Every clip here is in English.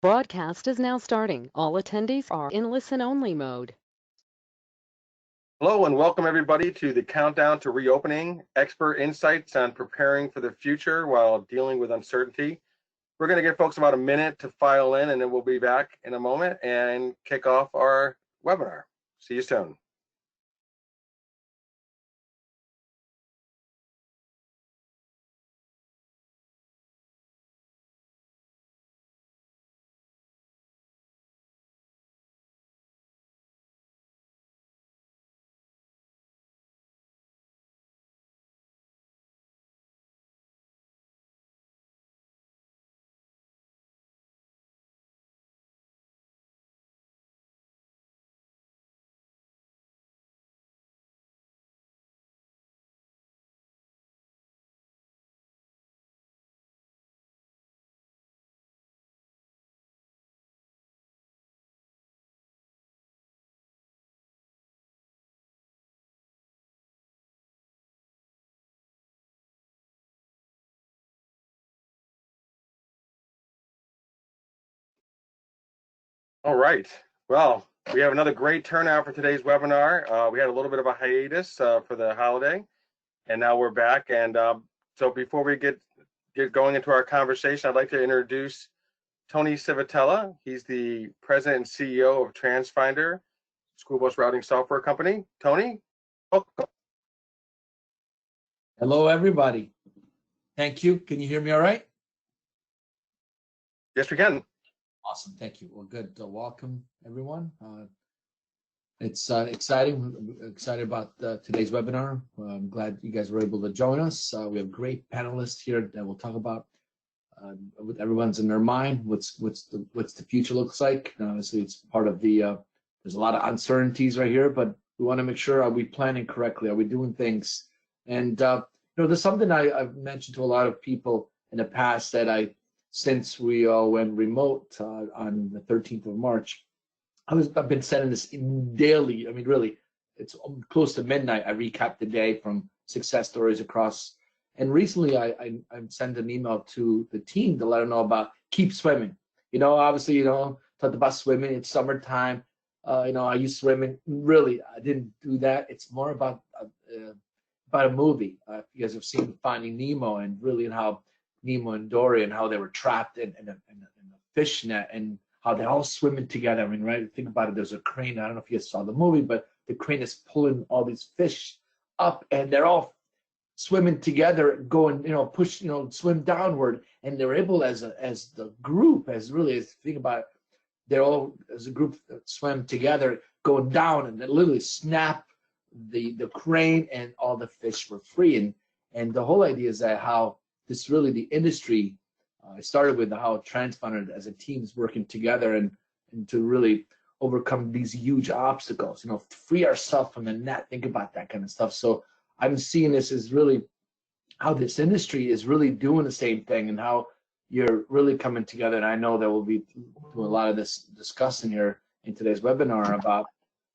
broadcast is now starting. All attendees are in listen-only mode. Hello and welcome everybody to the Countdown to Reopening, expert insights on preparing for the future while dealing with uncertainty. We're going to give folks about a minute to file in, and then we'll be back in a moment and kick off our webinar. See you soon. All right. Well, we have another great turnout for today's webinar. We had a little bit of a hiatus for the holiday, and now we're back. And so before we get going into our conversation, I'd like to introduce Tony Civitella. He's the president and CEO of Transfinder, school bus routing software company. Tony, welcome. Hello, everybody. Thank you. Can you hear me all right? Yes, we can. Awesome. Thank you. Well, good. Welcome, everyone. It's exciting. I'm excited about today's webinar. I'm glad you guys were able to join us. We have great panelists here that will talk about what everyone's in their mind, what's the future looks like. Obviously, it's part of the. There's a lot of uncertainties right here, but we want to make sure, are we planning correctly? Are we doing things? And there's something I've mentioned to a lot of people in the past that since we all went remote on the 13th of March, I've been sending this daily. I mean, really, it's close to midnight. I recap the day from success stories across. And recently, I sent an email to the team to let them know about keep swimming. Obviously, talk about swimming. It's summertime. I use swimming. Really, I didn't do that. It's more about a movie. You guys have seen Finding Nemo, and really how Nemo and Dory and how they were trapped in a fish net and how they're all swimming together. I mean, right? Think about it. There's a crane. I don't know if you guys saw the movie, but the crane is pulling all these fish up, and they're all swimming together, going, push, swim downward, and they're able as the group, think about it, they're all as a group swim together, going down, and they literally snap the crane, and all the fish were free. And the whole idea is that how this really the industry started with how Transpar as a team is working together and to really overcome these huge obstacles, free ourselves from the net. Think about that kind of stuff. So I'm seeing this as really how this industry is really doing the same thing, and how you're really coming together. And I know that we'll be doing a lot of this discussing here in today's webinar about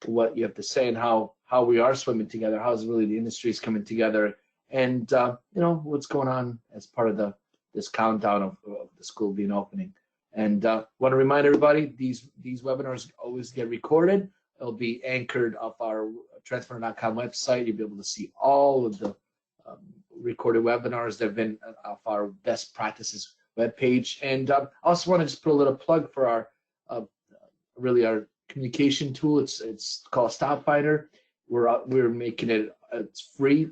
what you have to say and how we are swimming together, how is really the industry is coming together, and what's going on as part of this countdown of the school being opening. And want to remind everybody, these webinars always get recorded. It'll be anchored off our Transfinder.com website. You'll be able to see all of the recorded webinars that have been off our best practices webpage. And I also want to just put a little plug for our our communication tool. It's called StopFinder. We're making it's free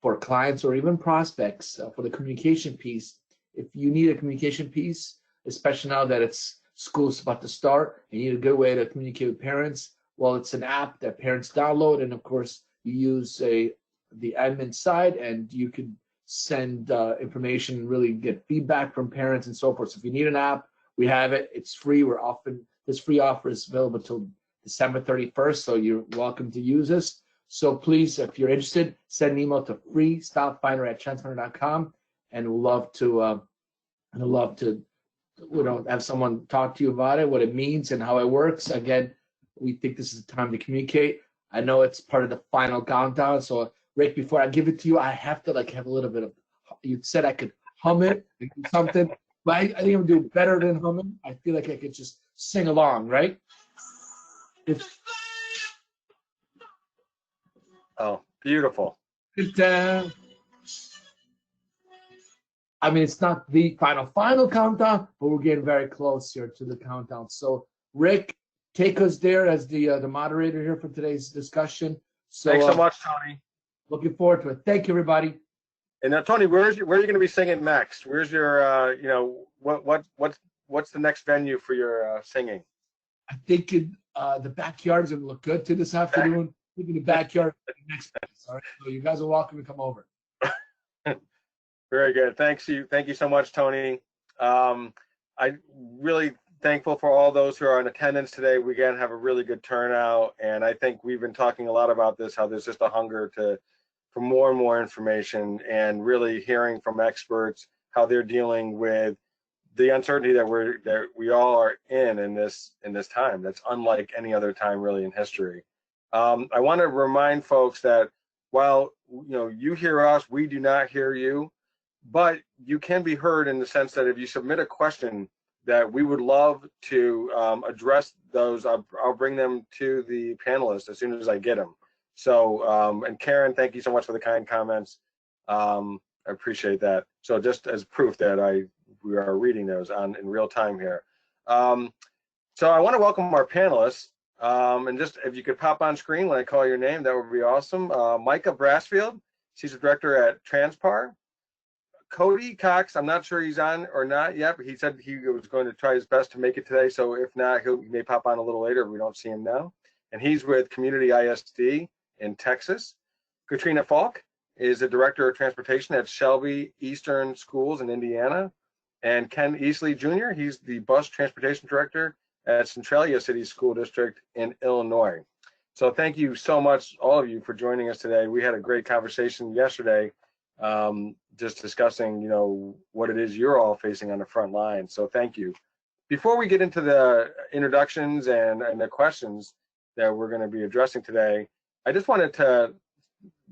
for clients or even prospects for the communication piece. If you need a communication piece, especially now that school's about to start, and you need a good way to communicate with parents, well, it's an app that parents download, and of course you use the admin side, and you can send information, really get feedback from parents and so forth. So if you need an app, we have it. It's free. This free offer is available until December 31st, so you're welcome to use this. So please, if you're interested, send an email to freestopfinder@transfinder.com, and we'd love to have someone talk to you about it, what it means and how it works. Again, we think this is the time to communicate. I know it's part of the final countdown, so Rick, before I give it to you, I have to have a little bit of. You said I could hum it, do something. But I think I'm doing better than humming. I feel like I could just sing along, right? Oh, beautiful. I mean, it's not the final countdown, but we're getting very close here to the countdown. So, Rick, take us there as the moderator here for today's discussion. So, Thanks so much, Tony. Looking forward to it. Thank you, everybody. And now, Tony, where are you going to be singing next? Where's your, what's the next venue for your singing? I think the backyard is going to look good to this afternoon. I think in the backyard next place. All right, so you guys are welcome to come over. Very good. Thank you so much, Tony. I'm really thankful for all those who are in attendance today. We again have a really good turnout, and I think we've been talking a lot about this, how there's just a hunger for more and more information, and really hearing from experts how they're dealing with the uncertainty that we all are in this time. That's unlike any other time really in history. I want to remind folks that while you hear us, we do not hear you. But you can be heard in the sense that if you submit a question that we would love to address those, I'll bring them to the panelists as soon as I get them. So, and Karen, thank you so much for the kind comments. I appreciate that. So just as proof that we are reading those in real time here. So I want to welcome our panelists. And just if you could pop on screen when I call your name, that would be awesome. Micah Brassfield, she's a director at Transpar. Cody Cox, I'm not sure he's on or not yet, but he said he was going to try his best to make it today. So if not, he may pop on a little later if we don't see him now. And he's with Community ISD in Texas. Katrina Falk is the director of transportation at Shelby Eastern Schools in Indiana. And Ken Easley Jr., he's the bus transportation director at Centralia City School District in Illinois. So thank you so much, all of you, for joining us today. We had a great conversation yesterday, just discussing, what it is you're all facing on the front line. So thank you. Before we get into the introductions and the questions that we're going to be addressing today, I just wanted to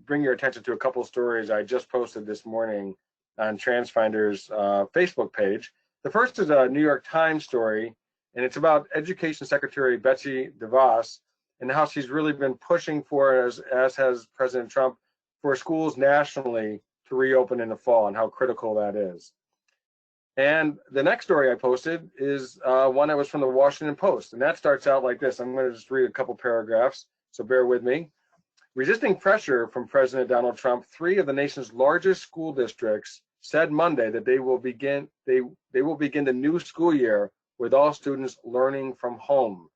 bring your attention to a couple of stories I just posted this morning on Transfinder's Facebook page. The first is a New York Times story, and it's about Education Secretary Betsy DeVos and how she's really been pushing for, as has President Trump, for schools nationally to reopen in the fall and how critical that is. And the next story I posted is one that was from the Washington Post, and that starts out like this. I'm going to just read a couple paragraphs, so bear with me. Resisting pressure from President Donald Trump, 3 of the nation's largest school districts said Monday that they will begin the new school year with all students learning from home.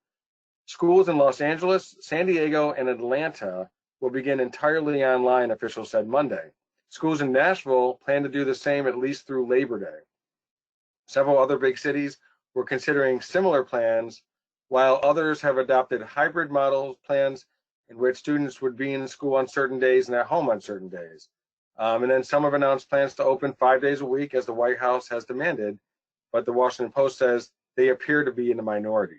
Schools in Los Angeles, San Diego, and Atlanta will begin entirely online, officials said Monday. Schools in Nashville plan to do the same at least through Labor Day. Several other big cities were considering similar plans, while others have adopted hybrid plans in which students would be in school on certain days and at home on certain days. And then some have announced plans to open 5 days a week, as the White House has demanded, but the Washington Post says they appear to be in the minority.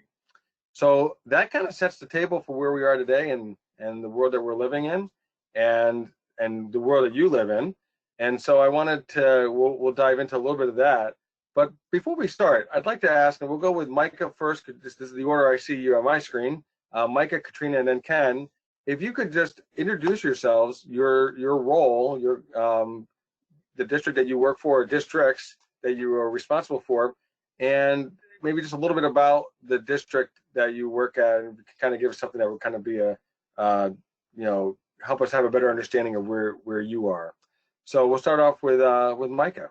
So that kind of sets the table for where we are today and the world that we're living in, and the world that you live in. And so I wanted to, we'll dive into a little bit of that. But before we start, I'd like to ask, and we'll go with Micah first, because this is the order I see you on my screen, Micah, Katrina, and then Ken. If you could just introduce yourselves, your role, the district that you work for, districts that you are responsible for, and maybe just a little bit about the district that you work at, and kind of give us something that would kind of be help us have a better understanding of where you are. So we'll start off with Micah.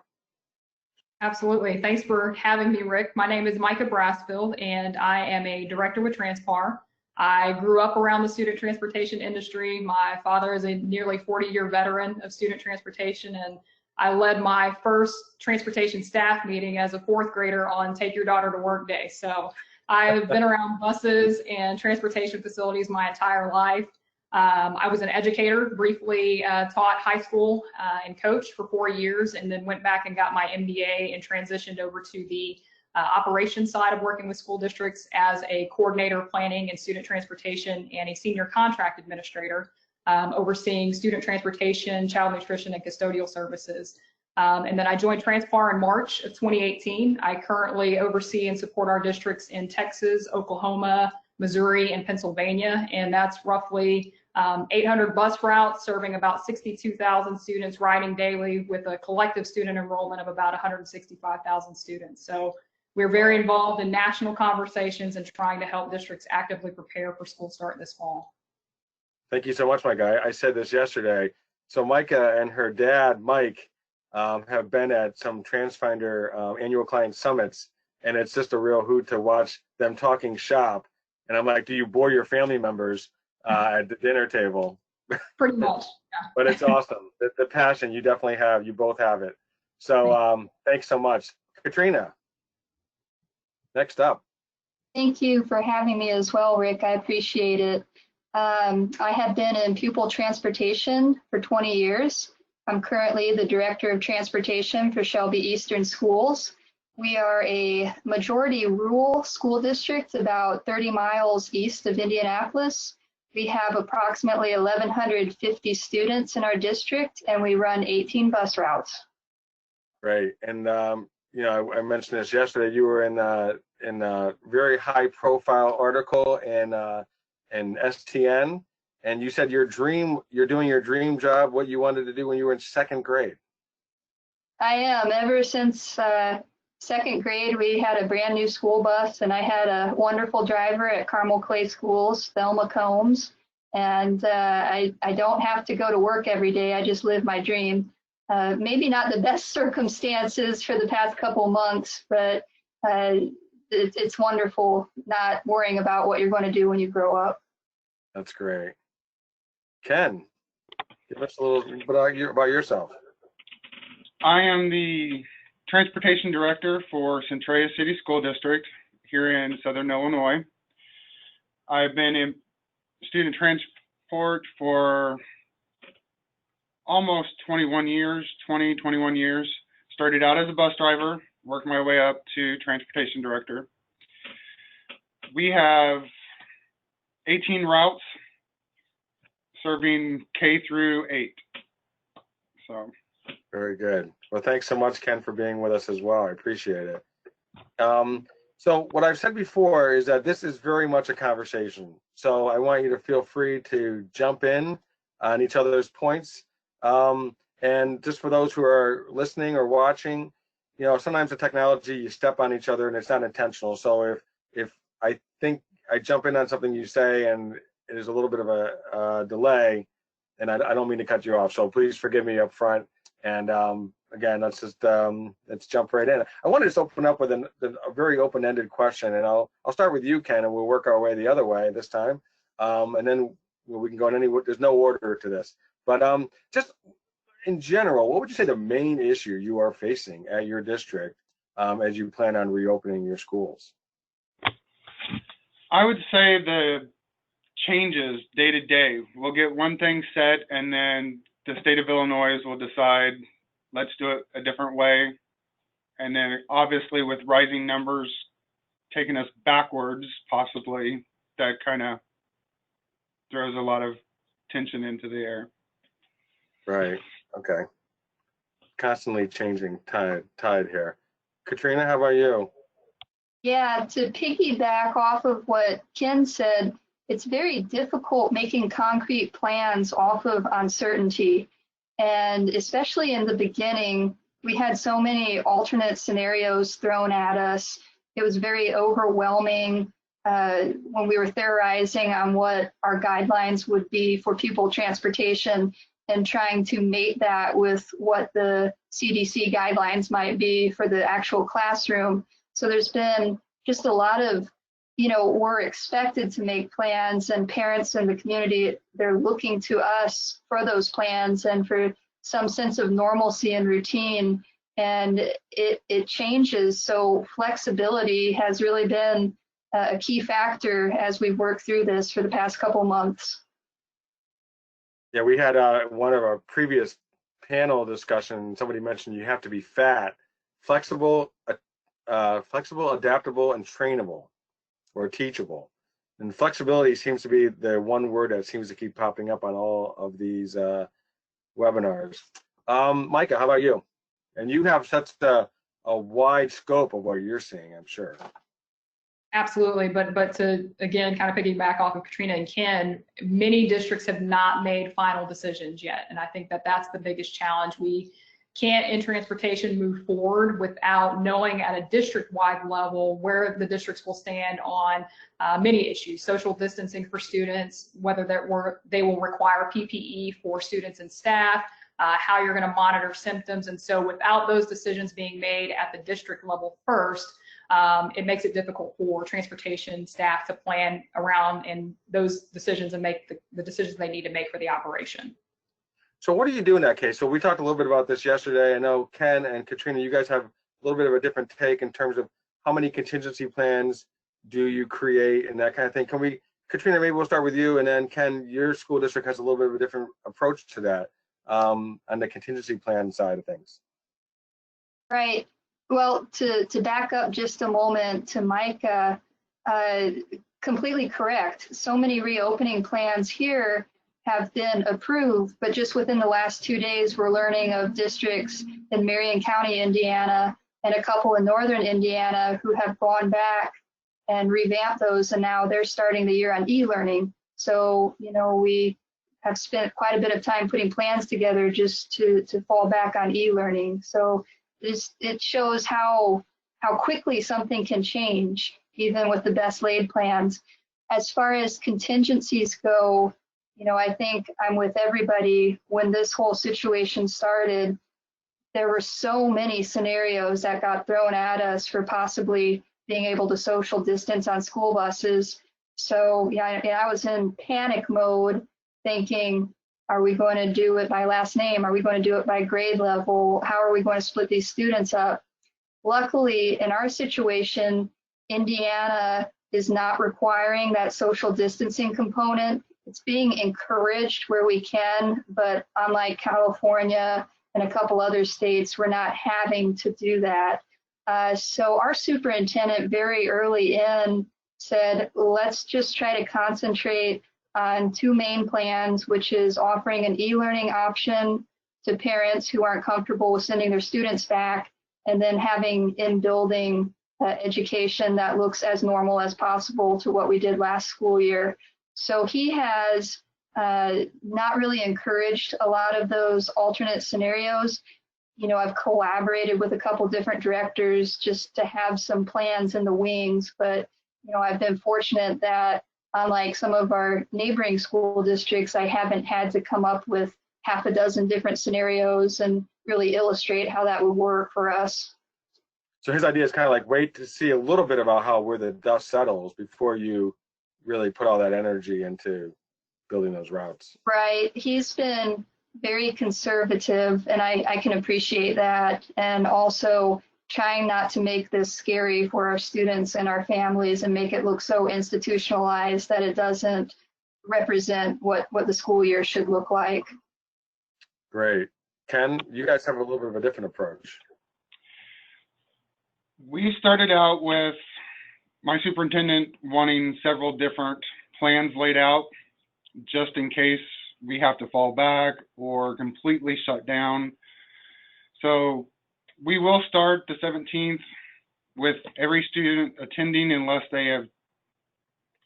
Absolutely. Thanks for having me, Rick. My name is Micah Brassfield, and I am a director with Transpar. I grew up around the student transportation industry. My father is a nearly 40-year veteran of student transportation, and I led my first transportation staff meeting as a 4th grader on Take Your Daughter to Work Day. So I've been around buses and transportation facilities my entire life. I was an educator, briefly taught high school and coached for 4 years, and then went back and got my MBA and transitioned over to the operations side of working with school districts as a coordinator of planning and student transportation and a senior contract administrator, overseeing student transportation, child nutrition, and custodial services. And then I joined Transpar in March of 2018. I currently oversee and support our districts in Texas, Oklahoma, Missouri, and Pennsylvania. And that's roughly 800 bus routes serving about 62,000 students riding daily with a collective student enrollment of about 165,000 students. So we're very involved in national conversations and trying to help districts actively prepare for school start this fall. Thank you so much, Micah. I said this yesterday. So Micah and her dad, Mike, have been at some Transfinder annual client summits, and it's just a real hoot to watch them talking shop. And I'm like, do you bore your family members at the dinner table? Pretty much. Yeah. But it's awesome. The passion you definitely have. You both have it. So thanks so much. Katrina, next up. Thank you for having me as well, Rick. I appreciate it. I have been in pupil transportation for 20 years. I'm currently the Director of Transportation for Shelby Eastern Schools. We are a majority rural school district about 30 miles east of Indianapolis. We have approximately 1,150 students in our district, and we run 18 bus routes. Right, and you know, I mentioned this yesterday. You were in a very high-profile article in STN, and you said you're doing your dream job, what you wanted to do when you were in second grade. I am. Ever since second grade, we had a brand new school bus, and I had a wonderful driver at Carmel Clay Schools, Thelma Combs, and I don't have to go to work every day. I just live my dream. Maybe not the best circumstances for the past couple months, but it's wonderful not worrying about what you're going to do when you grow up. That's great. Ken, give us a little bit about yourself. I am the Transportation Director for Centralia City School District here in Southern Illinois. I've been in student transport for almost 21 years. Started out as a bus driver, worked my way up to Transportation Director. We have 18 routes serving K through 8. So. Very good. Well, thanks so much, Ken, for being with us as well. I appreciate it. So what I've said before is that this is very much a conversation. So I want you to feel free to jump in on each other's points. And just for those who are listening or watching, you know, sometimes the technology, you step on each other and it's not intentional. So if I think I jump in on something you say and there's a little bit of a delay, and I don't mean to cut you off, so please forgive me up front. And again, let's jump right in. I want to just open up with a very open-ended question, and I'll start with you, Ken, and we'll work our way the other way this time, and then we can go in any. There's no order to this, but just in general, what would you say the main issue you are facing at your district as you plan on reopening your schools? I would say the changes day to day. We'll get one thing set, and then the state of Illinois will decide, let's do it a different way. And then obviously with rising numbers taking us backwards, possibly, that kind of throws a lot of tension into the air. Right, okay. Constantly changing tide here. Katrina, how about you? Yeah, to piggyback off of what Ken said, it's very difficult making concrete plans off of uncertainty. And especially in the beginning, we had so many alternate scenarios thrown at us. It was very overwhelming when we were theorizing on what our guidelines would be for pupil transportation and trying to mate that with what the CDC guidelines might be for the actual classroom. So there's been just a lot of, you know, we're expected to make plans, and parents in the community, they're looking to us for those plans and for some sense of normalcy and routine, and it changes. So flexibility has really been a key factor as we've worked through this for the past couple months. Yeah, we had one of our previous panel discussion, somebody mentioned you have to be flexible, adaptable, and trainable, or teachable. And flexibility seems to be the one word that seems to keep popping up on all of these webinars. Micah, how about you? And you have such a wide scope of what you're seeing, I'm sure. Absolutely, but to again kind of piggyback off of Katrina and Ken, many districts have not made final decisions yet, and I think that that's the biggest challenge. We can't in transportation move forward without knowing at a district-wide level where the districts will stand on many issues: social distancing for students, whether they will require PPE for students and staff, how you're going to monitor symptoms, and so without those decisions being made at the district level first. It makes it difficult for transportation staff to plan around and those decisions and make the decisions they need to make for the operation. So what do you do in that case? So we talked a little bit about this yesterday. I know Ken and Katrina, you guys have a little bit of a different take in terms of how many contingency plans do you create and that kind of thing. Can we, Katrina, maybe we'll start with you, and then Ken, your school district has a little bit of a different approach to that on the contingency plan side of things. Right. Well, to back up just a moment to Micah, completely correct. So many reopening plans here have been approved, but just within the last 2 days, we're learning of districts in Marion County, Indiana, and a couple in northern Indiana who have gone back and revamped those, and now they're starting the year on e-learning. So, you know, we have spent quite a bit of time putting plans together just to fall back on e-learning. So it shows how quickly something can change, even with the best laid plans. As far as contingencies go, you know, I think I'm with everybody. When this whole situation started, there were so many scenarios that got thrown at us for possibly being able to social distance on school buses. So yeah, I was in panic mode thinking, are we going to do it by last name? Are we going to do it by grade level? How are we going to split these students up? Luckily, in our situation, Indiana is not requiring that social distancing component. It's being encouraged where we can, but unlike California and a couple other states, we're not having to do that. So our superintendent very early in said, let's just try to concentrate on two main plans, which is offering an e-learning option to parents who aren't comfortable with sending their students back, and then having in-building education that looks as normal as possible to what we did last school year. So he has not really encouraged a lot of those alternate scenarios. You know, I've collaborated with a couple different directors just to have some plans in the wings, but, you know, I've been fortunate that unlike some of our neighboring school districts, I haven't had to come up with half a dozen different scenarios and really illustrate how that would work for us. So his idea is kind of like wait to see a little bit about where the dust settles before you really put all that energy into building those routes. Right. He's been very conservative, and I can appreciate that. And also trying not to make this scary for our students and our families and make it look so institutionalized that it doesn't represent what the school year should look like. Great. Ken, you guys have a little bit of a different approach. We started out with my superintendent wanting several different plans laid out just in case we have to fall back or completely shut down. So we will start the 17th with every student attending unless they have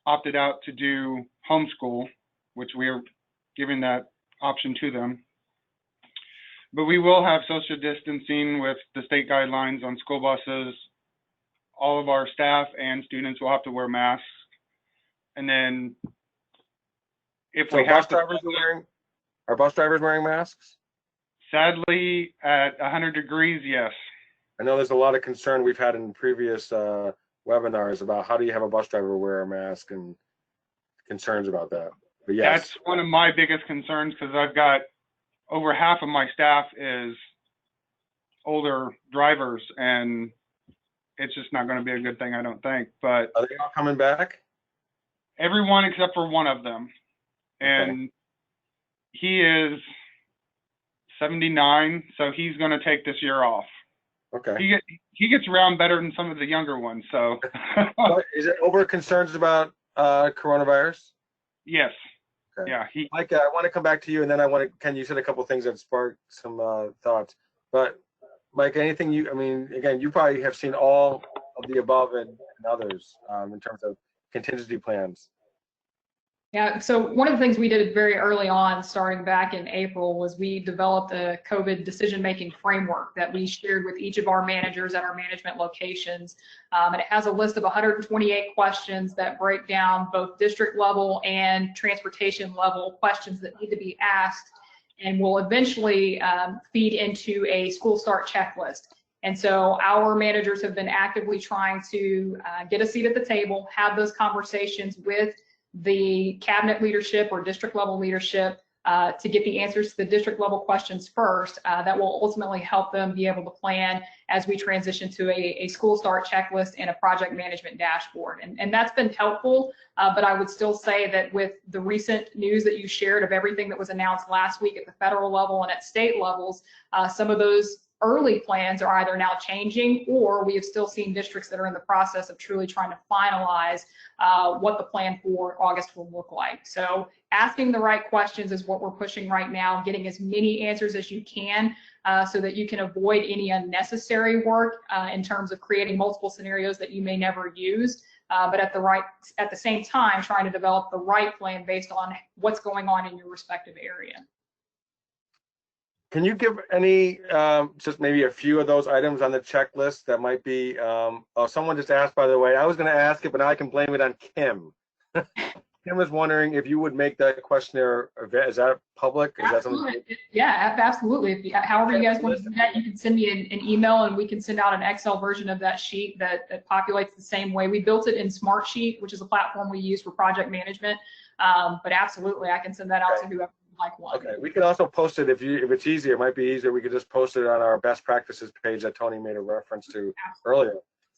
opted out to do homeschool, which we are giving that option to them. But we will have social distancing with the state guidelines on school buses. All of our staff and students will have to wear masks. And then if we have to, are bus drivers wearing masks? Sadly, at 100 degrees, yes. I know there's a lot of concern we've had in previous webinars about how do you have a bus driver wear a mask and concerns about that. But yes. That's one of my biggest concerns because I've got over half of my staff is older drivers, and it's just not going to be a good thing, I don't think. But are they all coming back? Everyone except for one of them. And okay. He is 79, so he's going to take this year off. Okay. He gets around better than some of the younger ones. So. Is it over concerns about coronavirus? Yes. Okay. Yeah. Micah, I want to come back to you, and then I want to. Ken, you said a couple of things that sparked some thoughts. But Mike, anything I mean, again, you probably have seen all of the above and others in terms of contingency plans. Yeah, so one of the things we did very early on, starting back in April, was we developed a COVID decision-making framework that we shared with each of our managers at our management locations. And it has a list of 128 questions that break down both district level and transportation level questions that need to be asked, and will eventually feed into a school start checklist. And so our managers have been actively trying to get a seat at the table, have those conversations with the cabinet leadership or district level leadership to get the answers to the district level questions first. That will ultimately help them be able to plan as we transition to a school start checklist and a project management dashboard. And that's been helpful, but I would still say that with the recent news that you shared of everything that was announced last week at the federal level and at state levels, some of those early plans are either now changing, or we have still seen districts that are in the process of truly trying to finalize what the plan for August will look like. So asking the right questions is what we're pushing right now, getting as many answers as you can so that you can avoid any unnecessary work in terms of creating multiple scenarios that you may never use. But at the same time, trying to develop the right plan based on what's going on in your respective area. Can you give any, just maybe a few of those items on the checklist that might be, oh, someone just asked, by the way, I was going to ask it, but now I can blame it on Kim. Kim was wondering if you would make that questionnaire, is that public? Is that something? Yeah, absolutely. However you guys want to do that, you can send me an email and we can send out an Excel version of that sheet that populates the same way. We built it in Smartsheet, which is a platform we use for project management. But absolutely, I can send that out to whoever would like one. Okay, we can also post it if it's easier. It might be easier. We could just post it on our best practices page that Tony made a reference to earlier.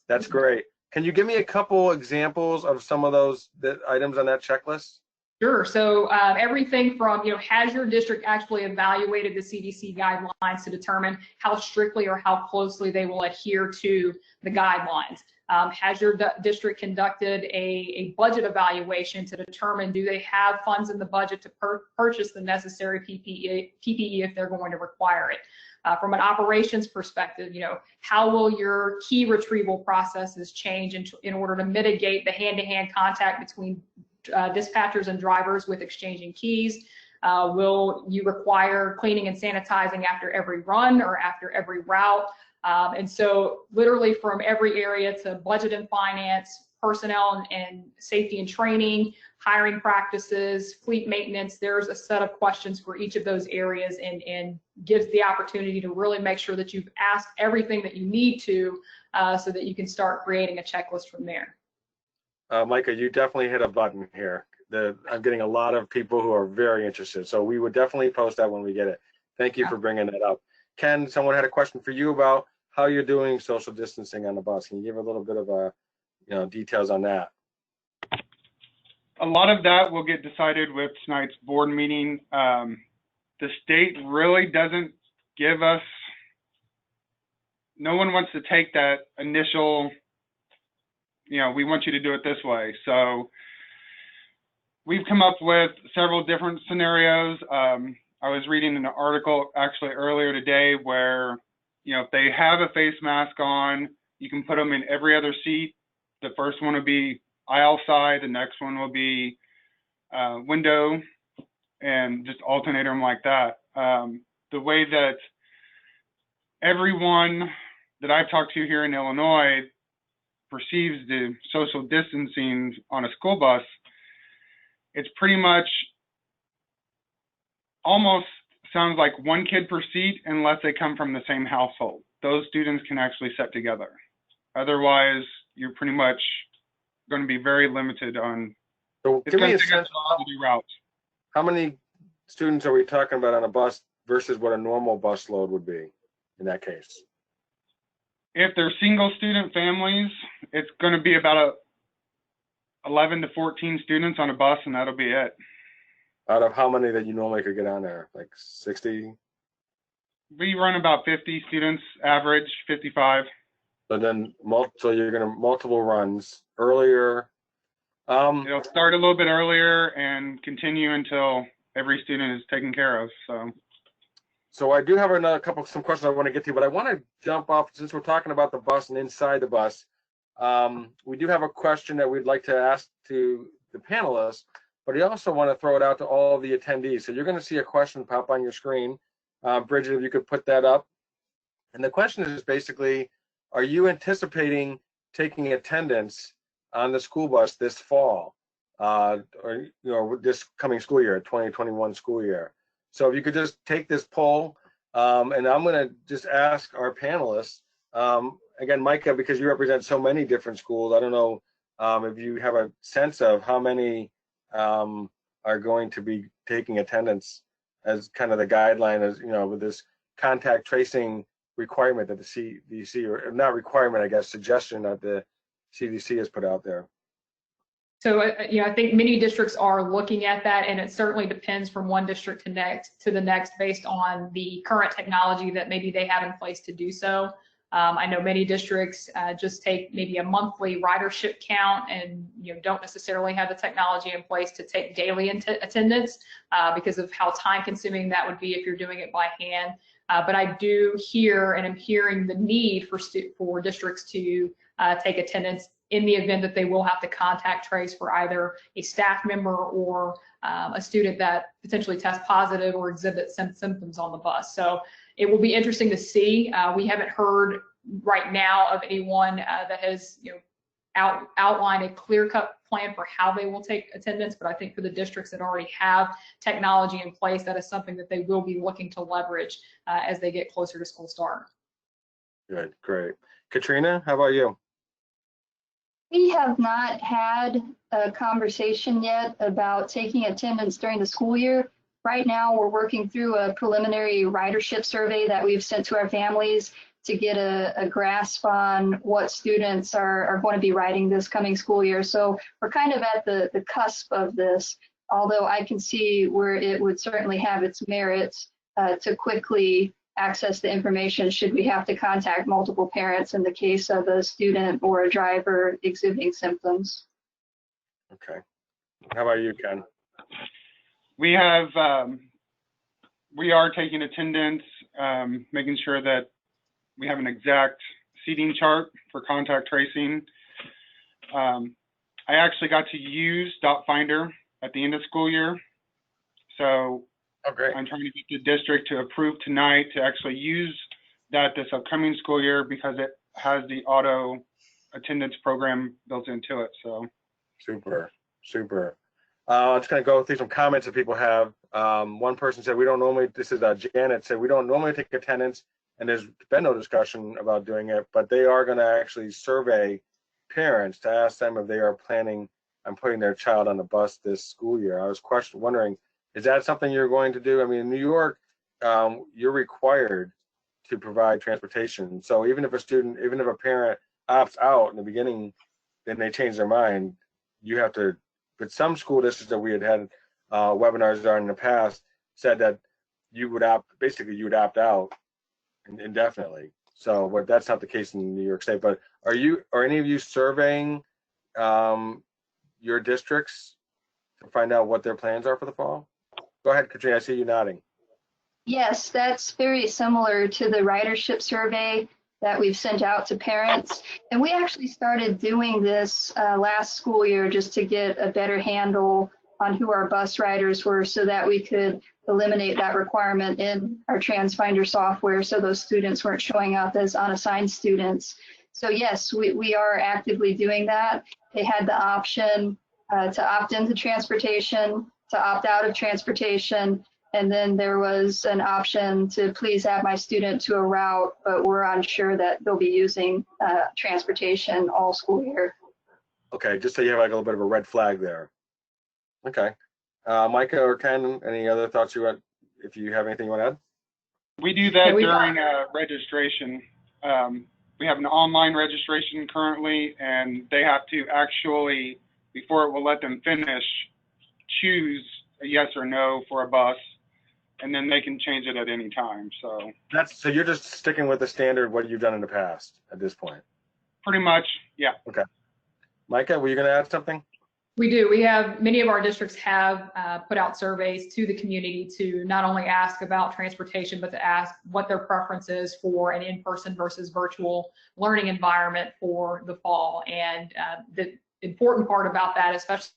That's great. Can you give me a couple examples of some of those items on that checklist? Sure. So everything from, has your district actually evaluated the CDC guidelines to determine how strictly or how closely they will adhere to the guidelines? Has your district conducted a budget evaluation to determine, do they have funds in the budget to purchase the necessary PPE if they're going to require it? From an operations perspective, how will your key retrieval processes change in order to mitigate the hand-to-hand contact between dispatchers and drivers with exchanging keys? Will you require cleaning and sanitizing after every run or after every route? And so literally from every area to budget and finance, personnel and safety and training, hiring practices, fleet maintenance, there's a set of questions for each of those areas and gives the opportunity to really make sure that you've asked everything that you need to so that you can start creating a checklist from there. Micah, you definitely hit a button here. I'm getting a lot of people who are very interested. So we would definitely post that when we get it. Thank you for bringing that up. Ken, someone had a question for you about how you're doing social distancing on the bus. Can you give a little bit of details on that? A lot of that will get decided with tonight's board meeting. The state really doesn't give us, no one wants to take that initial, we want you to do it this way. So we've come up with several different scenarios. I was reading an article actually earlier today where, if they have a face mask on, you can put them in every other seat. The first one will be aisle side, the next one will be window, and just alternate them like that. The way that everyone that I've talked to here in Illinois perceives the social distancing on a school bus, it's pretty much almost sounds like one kid per seat unless they come from the same household. Those students can actually sit together. Otherwise, you're pretty much going to be very limited on. So give me a sense of routes. How many students are we talking about on a bus versus what a normal bus load would be in that case? If they're single student families, it's going to be about 11 to 14 students on a bus, and that'll be it. Out of how many that you normally could get on there? Like 60? We run about 50 students, average 55. So then, so you're going to multiple runs earlier. It'll start a little bit earlier and continue until every student is taken care of. So So I do have some questions I want to get to, but I want to jump off since we're talking about the bus and inside the bus. We do have a question that we'd like to ask to the panelists, but I also want to throw it out to all of the attendees. So you're going to see a question pop on your screen. Bridget, if you could put that up. And the question is basically, are you anticipating taking attendance on the school bus this fall, or this coming school year, 2021 school year? So if you could just take this poll, and I'm going to just ask our panelists, again, Micah, because you represent so many different schools, I don't know if you have a sense of how many are going to be taking attendance as kind of the guideline, as with this contact tracing requirement that the CDC, or not requirement, I guess, suggestion that the CDC has put out there. So, I think many districts are looking at that, and it certainly depends from one district to the next based on the current technology that maybe they have in place to do so. I know many districts just take maybe a monthly ridership count and don't necessarily have the technology in place to take daily attendance because of how time consuming that would be if you're doing it by hand. But I do hear, and I'm hearing the need for districts to take attendance in the event that they will have to contact trace for either a staff member or a student that potentially tests positive or exhibits symptoms on the bus. So it will be interesting to see. We haven't heard right now of anyone that has outlined a clear-cut plan for how they will take attendance, but I think for the districts that already have technology in place, that is something that they will be looking to leverage as they get closer to school start. Good, great. Katrina, how about you? We have not had a conversation yet about taking attendance during the school year. Right now, we're working through a preliminary ridership survey that we've sent to our families to get a grasp on what students are going to be riding this coming school year. So we're kind of at the cusp of this, although I can see where it would certainly have its merits to quickly access the information should we have to contact multiple parents in the case of a student or a driver exhibiting symptoms. Okay. How about you, Ken? We have, we are taking attendance, making sure that we have an exact seating chart for contact tracing. I actually got to use Dot Finder at the end of school year. So I'm trying to get the district to approve tonight to actually use that this upcoming school year because it has the auto attendance program built into it. So super. I'm just going to go through some comments that people have. One person said, we don't normally, this is Janet, said, we don't normally take attendance, and there's been no discussion about doing it, but they are going to actually survey parents to ask them if they are planning on putting their child on the bus this school year. I was wondering, is that something you're going to do? I mean, in New York, you're required to provide transportation. So even if a parent opts out in the beginning, then they change their mind, you have to. But some school districts that we had webinars on in the past said that you would opt out indefinitely. So, but that's not the case in New York State. But are any of you surveying your districts to find out what their plans are for the fall? Go ahead, Katrina, I see you nodding. Yes, that's very similar to the ridership survey that we've sent out to parents. And we actually started doing this last school year just to get a better handle on who our bus riders were so that we could eliminate that requirement in our Transfinder software so those students weren't showing up as unassigned students. So yes, we are actively doing that. They had the option to opt into transportation, to opt out of transportation, and then there was an option to please add my student to a route, but we're unsure that they'll be using transportation all school year. Okay, just so you have like a little bit of a red flag there. Okay. Micah or Ken, any other thoughts you want, if you have anything you want to add? We do that during registration. We have an online registration currently, and they have to actually, before it will let them finish, choose a yes or no for a bus, and then they can change it at any time. So you're just sticking with the standard what you've done in the past at this point. Pretty much, yeah. Okay. Micah, were you going to add something? We do. We have, many of our districts have put out surveys to the community to not only ask about transportation, but to ask what their preference is for an in-person versus virtual learning environment for the fall. And the important part about that, especially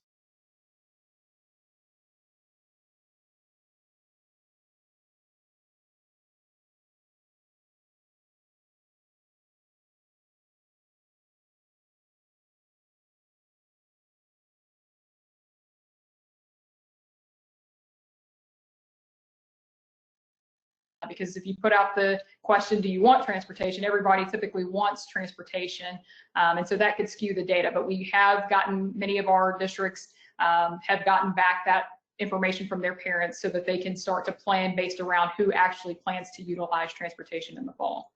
because if you put out the question, do you want transportation? Everybody typically wants transportation. And so that could skew the data, but we have gotten, many of our districts have gotten back that information from their parents so that they can start to plan based around who actually plans to utilize transportation in the fall.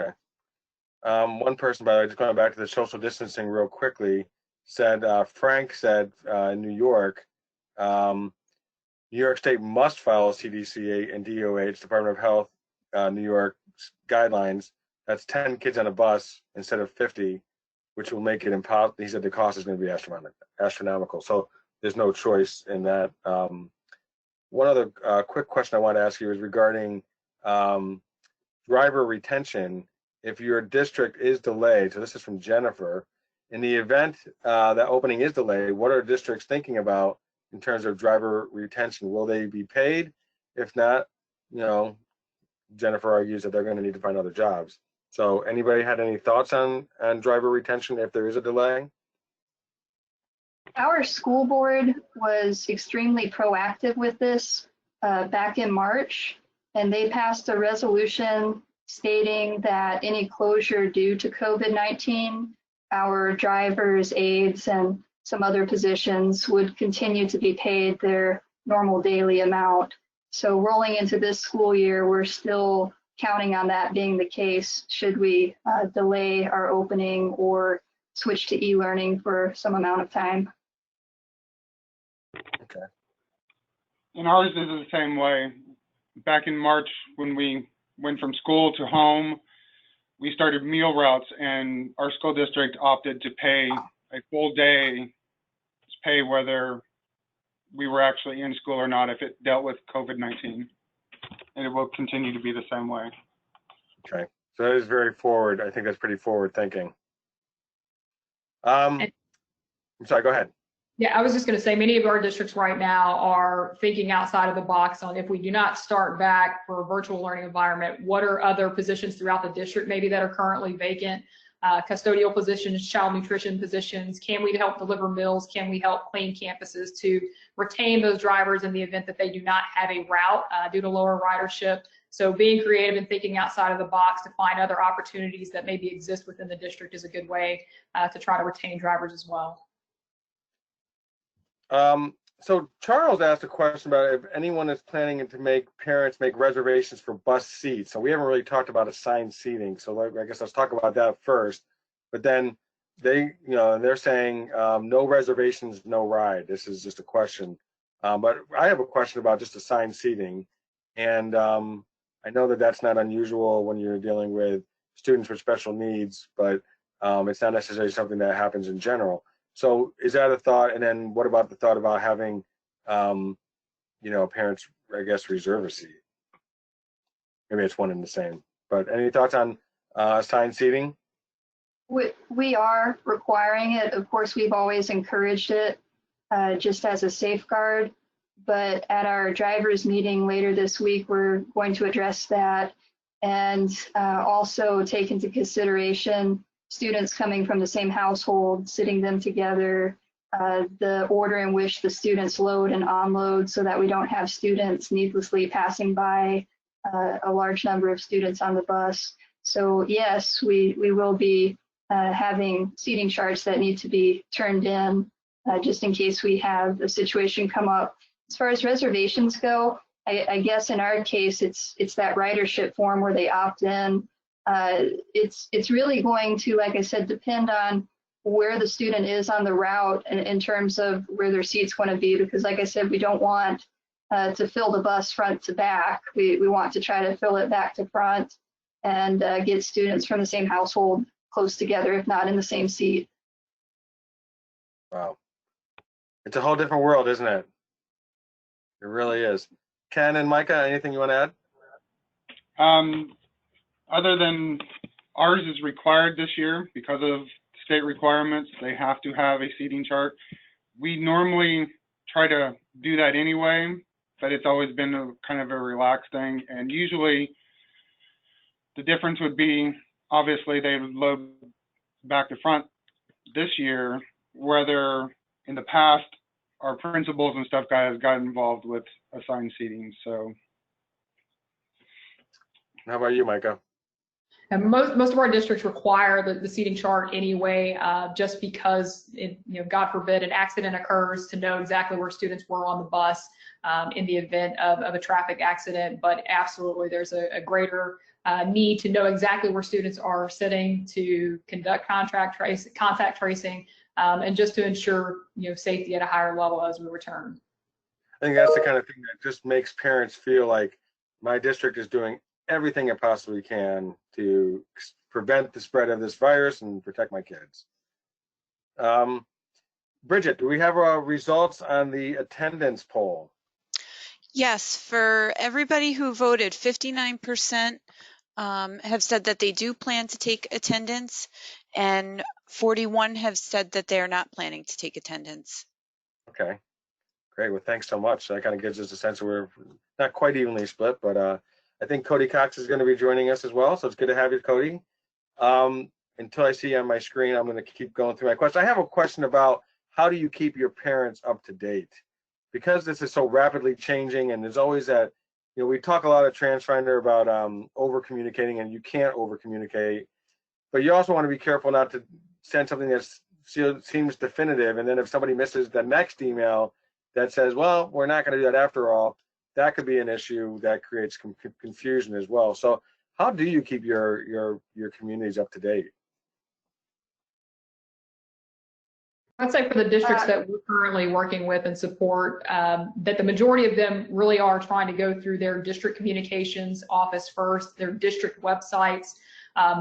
Okay. One person, by the way, just going back to the social distancing real quickly, said, Frank said in New York, New York State must follow CDC and DOH, Department of Health, New York guidelines. That's 10 kids on a bus instead of 50, which will make it impossible. He said the cost is going to be astronomical. So there's no choice in that. One other quick question I want to ask you is regarding driver retention. If your district is delayed, so this is from Jennifer, in the event that opening is delayed, what are districts thinking about in terms of driver retention? Will they be paid? If not, you know, Jennifer argues that they're going to need to find other jobs. So anybody had any thoughts on driver retention if there is a delay? Our school board was extremely proactive with this back in March, and they passed a resolution stating that any closure due to COVID-19, our drivers, aides, and some other positions would continue to be paid their normal daily amount. So rolling into this school year, we're still counting on that being the case should we delay our opening or switch to e-learning for some amount of time. Okay. And ours is the same way. Back in March, when we went from school to home, we started meal routes, and our school district opted to pay a full day pay whether we were actually in school or not if it dealt with COVID-19. And it will continue to be the same way. Okay. So that is very forward. I think that's pretty forward thinking. I'm sorry, go ahead. Yeah, I was just going to say many of our districts right now are thinking outside of the box on if we do not start back for a virtual learning environment, what are other positions throughout the district maybe that are currently vacant? Custodial positions, child nutrition positions. Can we help deliver meals? Can we help clean campuses to retain those drivers in the event that they do not have a route due to lower ridership? So being creative and thinking outside of the box to find other opportunities that maybe exist within the district is a good way to try to retain drivers as well. So Charles asked a question about if anyone is planning to make parents make reservations for bus seats. So we haven't really talked about assigned seating. So I guess let's talk about that first. But then they, you know, they're saying no reservations, no ride. This is just a question. But I have a question about just assigned seating. And I know that that's not unusual when you're dealing with students with special needs, but it's not necessarily something that happens in general. So is that a thought? And then what about the thought about having, you know, parents, I guess, reserve a seat? Maybe it's one and the same. But any thoughts on assigned seating? We are requiring it. Of course, we've always encouraged it just as a safeguard. But at our drivers meeting later this week, we're going to address that and also take into consideration students coming from the same household, sitting them together, the order in which the students load and unload so that we don't have students needlessly passing by a large number of students on the bus. So yes, we will be having seating charts that need to be turned in just in case we have a situation come up. As far as reservations go, I guess in our case, it's that ridership form where they opt in. It's really going to, like I said, depend on where the student is on the route in terms of where their seat's going to be, because like I said, we don't want to fill the bus front to back. We want to try to fill it back to front and get students from the same household close together, if not in the same seat. Wow. It's a whole different world, isn't it? It really is. Ken and Micah, anything you want to add? Other than ours is required this year because of state requirements, they have to have a seating chart. We normally try to do that anyway, but it's always been a kind of a relaxed thing. And usually the difference would be, obviously they would load back to front this year, whether in the past our principals and stuff guys got involved with assigned seating. So How about you, Micah? And most of our districts require the seating chart anyway, just because God forbid, an accident occurs, to know exactly where students were on the bus in the event of a traffic accident. But absolutely, there's a greater need to know exactly where students are sitting, to conduct contact tracing, and just to ensure safety at a higher level as we return. I think that's the kind of thing that just makes parents feel like my district is doing everything it possibly can to prevent the spread of this virus and protect my kids. Bridget, do we have our results on the attendance poll? Yes, for everybody who voted, 59% have said that they do plan to take attendance, and 41 have said that they're not planning to take attendance. Okay, great. Well, thanks so much. That kind of gives us a sense of we're not quite evenly split, but I think Cody Cox is going to be joining us as well. So it's good to have you, Cody. Until I see on my screen, I'm going to keep going through my question. I have a question about how do you keep your parents up to date? Because this is so rapidly changing, and there's always that, we talk a lot at Transfinder about over communicating, and you can't over communicate, but you also want to be careful not to send something that seems definitive, and then if somebody misses the next email that says, well, we're not going to do that after all, that could be an issue that creates confusion as well. So how do you keep your communities up to date? I'd say for the districts that we're currently working with and support, that the majority of them really are trying to go through their district communications office first, their district websites.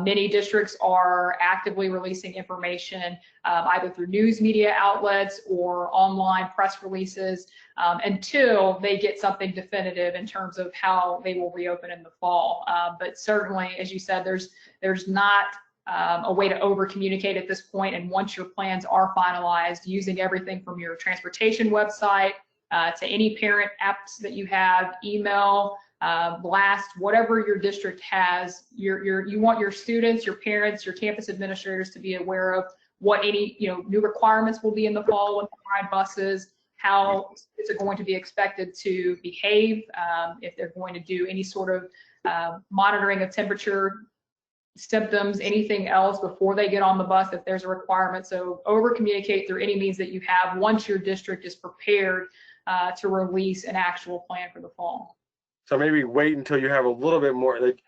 Many districts are actively releasing information either through news media outlets or online press releases until they get something definitive in terms of how they will reopen in the fall. But certainly, as you said, there's not a way to over communicate at this point. And once your plans are finalized, using everything from your transportation website to any parent apps that you have, email, blast, whatever your district has, you want your students, your parents, your campus administrators to be aware of what any new requirements will be in the fall with ride buses, how students are going to be expected to behave, if they're going to do any sort of monitoring of temperature, symptoms, anything else before they get on the bus if there's a requirement. So over communicate through any means that you have once your district is prepared to release an actual plan for the fall. So maybe wait until you have a little bit more, like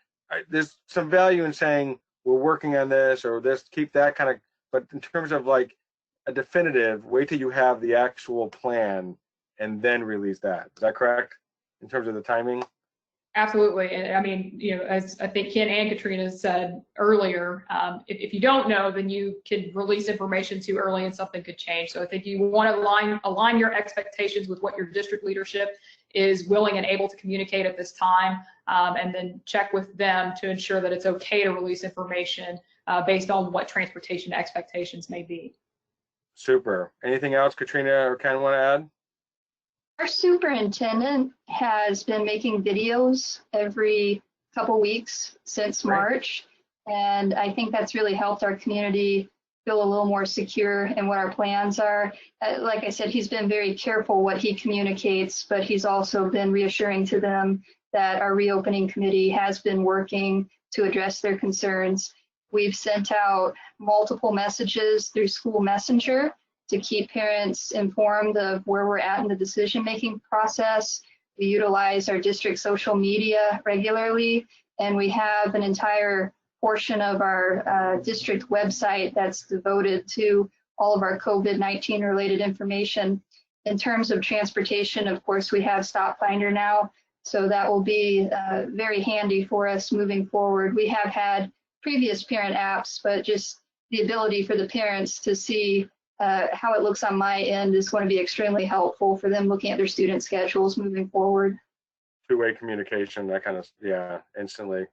there's some value in saying we're working on this or this, keep that kind of, but in terms of like a definitive, wait till you have the actual plan and then release that. Is that correct in terms of the timing? Absolutely. And I mean, as I think Ken and Katrina said earlier, if you don't know, then you could release information too early and something could change. So I think you want to align your expectations with what your district leadership is willing and able to communicate at this time, and then check with them to ensure that it's okay to release information based on what transportation expectations may be. Super. Anything else Katrina or Ken want to add? Our superintendent has been making videos every couple weeks since March, and I think that's really helped our community feel a little more secure in what our plans are. Like I said, he's been very careful what he communicates, but he's also been reassuring to them that our reopening committee has been working to address their concerns. We've sent out multiple messages through School Messenger to keep parents informed of where we're at in the decision-making process. We utilize our district social media regularly, and we have an entire portion of our district website that's devoted to all of our COVID-19 related information. In terms of transportation, of course, we have Stop Finder now, so that will be very handy for us moving forward. We have had previous parent apps, but just the ability for the parents to see how it looks on my end is going to be extremely helpful for them looking at their student schedules moving forward. Two-way communication, that kind of, yeah, instantly.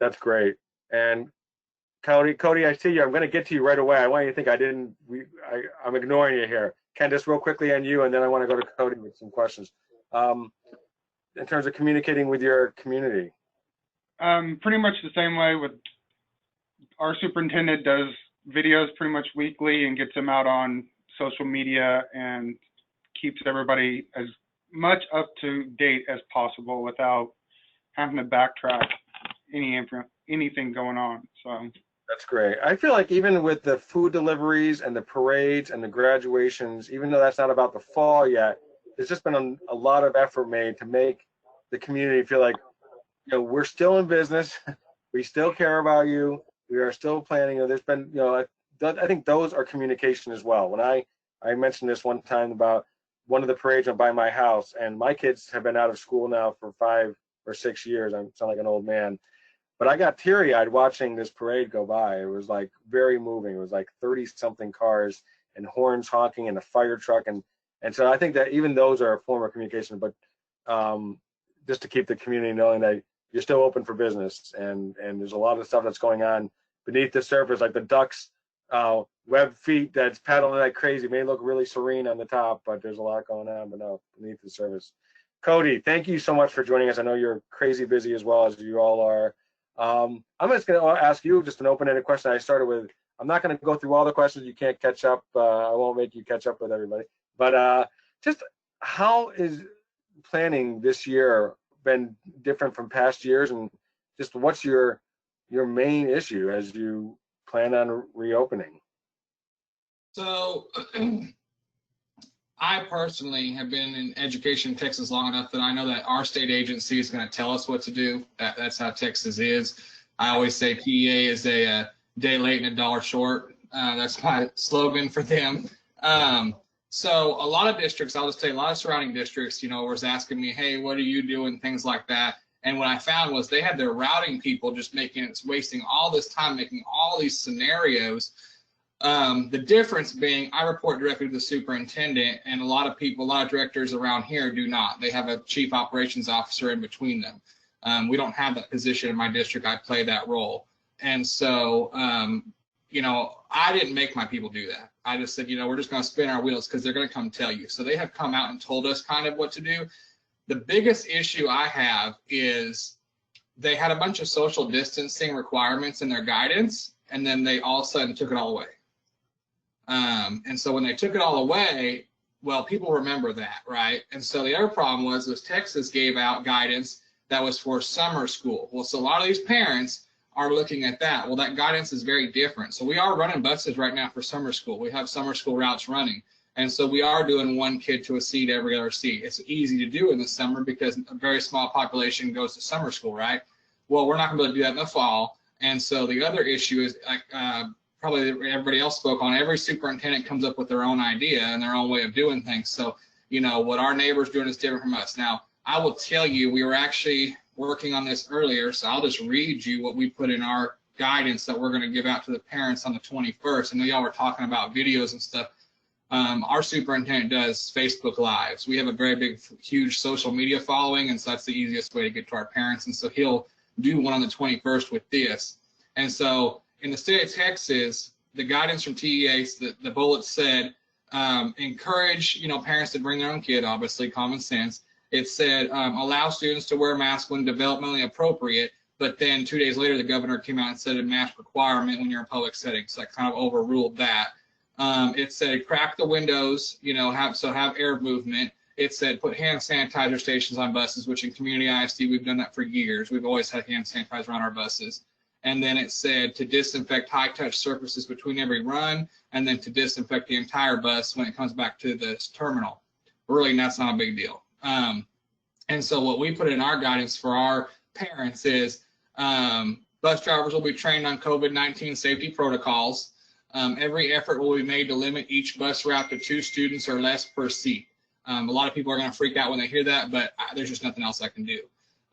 That's great. And Cody, I see you. I'm going to get to you right away. I want you to think I'm ignoring you here. Ken, just real quickly on you, and then I want to go to Cody with some questions. In terms of communicating with your community. Pretty much the same way. With our superintendent does videos pretty much weekly and gets them out on social media and keeps everybody as much up to date as possible without having to backtrack anything going on. So that's great. I feel like even with the food deliveries and the parades and the graduations, even though that's not about the fall yet, there's just been a lot of effort made to make the community feel like, we're still in business. We still care about you. We are still planning. There's been, I think those are communication as well. When I mentioned this one time about one of the parades by my house, and my kids have been out of school now for 5 or 6 years. I sound like an old man, but I got teary-eyed watching this parade go by. It was like very moving. It was like 30-something cars and horns honking and a fire truck, and so I think that even those are a form of communication. But just to keep the community knowing that you're still open for business, and there's a lot of stuff that's going on beneath the surface, like the ducks' web feet that's paddling like crazy. It may look really serene on the top, but there's a lot going on beneath the surface. Cody, thank you so much for joining us. I know you're crazy busy as well as you all are. I'm just going to ask you just an open-ended question. I started with, I'm not going to go through all the questions. You can't catch up. I won't make you catch up with everybody. But just how is planning this year been different from past years, and just what's your main issue as you plan on reopening? So I personally have been in education in Texas long enough that I know that our state agency is going to tell us what to do. That's how Texas is. I always say PEA is a day late and a dollar short. That's my slogan for them. So a lot of districts, I'll just say a lot of surrounding districts, was asking me, hey, what are you doing? Things like that. And what I found was they had their routing people just wasting all this time making all these scenarios. The difference being I report directly to the superintendent, and a lot of directors around here do not. They have a chief operations officer in between them. We don't have that position in my district. I play that role. And so, I didn't make my people do that. I just said, we're just going to spin our wheels because they're going to come tell you. So they have come out and told us kind of what to do. The biggest issue I have is they had a bunch of social distancing requirements in their guidance, and then they all of a sudden took it all away. And so when they took it all away, well, people remember that, right? And so the other problem was Texas gave out guidance that was for summer school. Well, so a lot of these parents are looking at that. Well, that guidance is very different. So we are running buses right now for summer school. We have summer school routes running. And so we are doing one kid to a seat every other seat. It's easy to do in the summer because a very small population goes to summer school, right? Well, we're not going to be able to do that in the fall. And so the other issue is probably everybody else spoke on, every superintendent comes up with their own idea and their own way of doing things. So, what our neighbor's doing is different from us. Now, I will tell you, we were actually working on this earlier, so I'll just read you what we put in our guidance that we're going to give out to the parents on the 21st. I know y'all were talking about videos and stuff. Our superintendent does Facebook Lives. We have a very big, huge social media following, and so that's the easiest way to get to our parents. And so he'll do one on the 21st with this. And so in the state of Texas, the guidance from TEA, the bullet said, encourage, parents to bring their own kid, obviously, common sense. It said, allow students to wear masks when developmentally appropriate, but then 2 days later, the governor came out and said a mask requirement when you're in public settings. So that kind of overruled that. It said, crack the windows, have air movement. It said, put hand sanitizer stations on buses, which in community ISD, we've done that for years. We've always had hand sanitizer on our buses. And then it said to disinfect high-touch surfaces between every run, and then to disinfect the entire bus when it comes back to the terminal. Really, that's not a big deal. And so what we put in our guidance for our parents is bus drivers will be trained on COVID-19 safety protocols. Every effort will be made to limit each bus route to 2 students or less per seat. A lot of people are going to freak out when they hear that, but there's just nothing else I can do.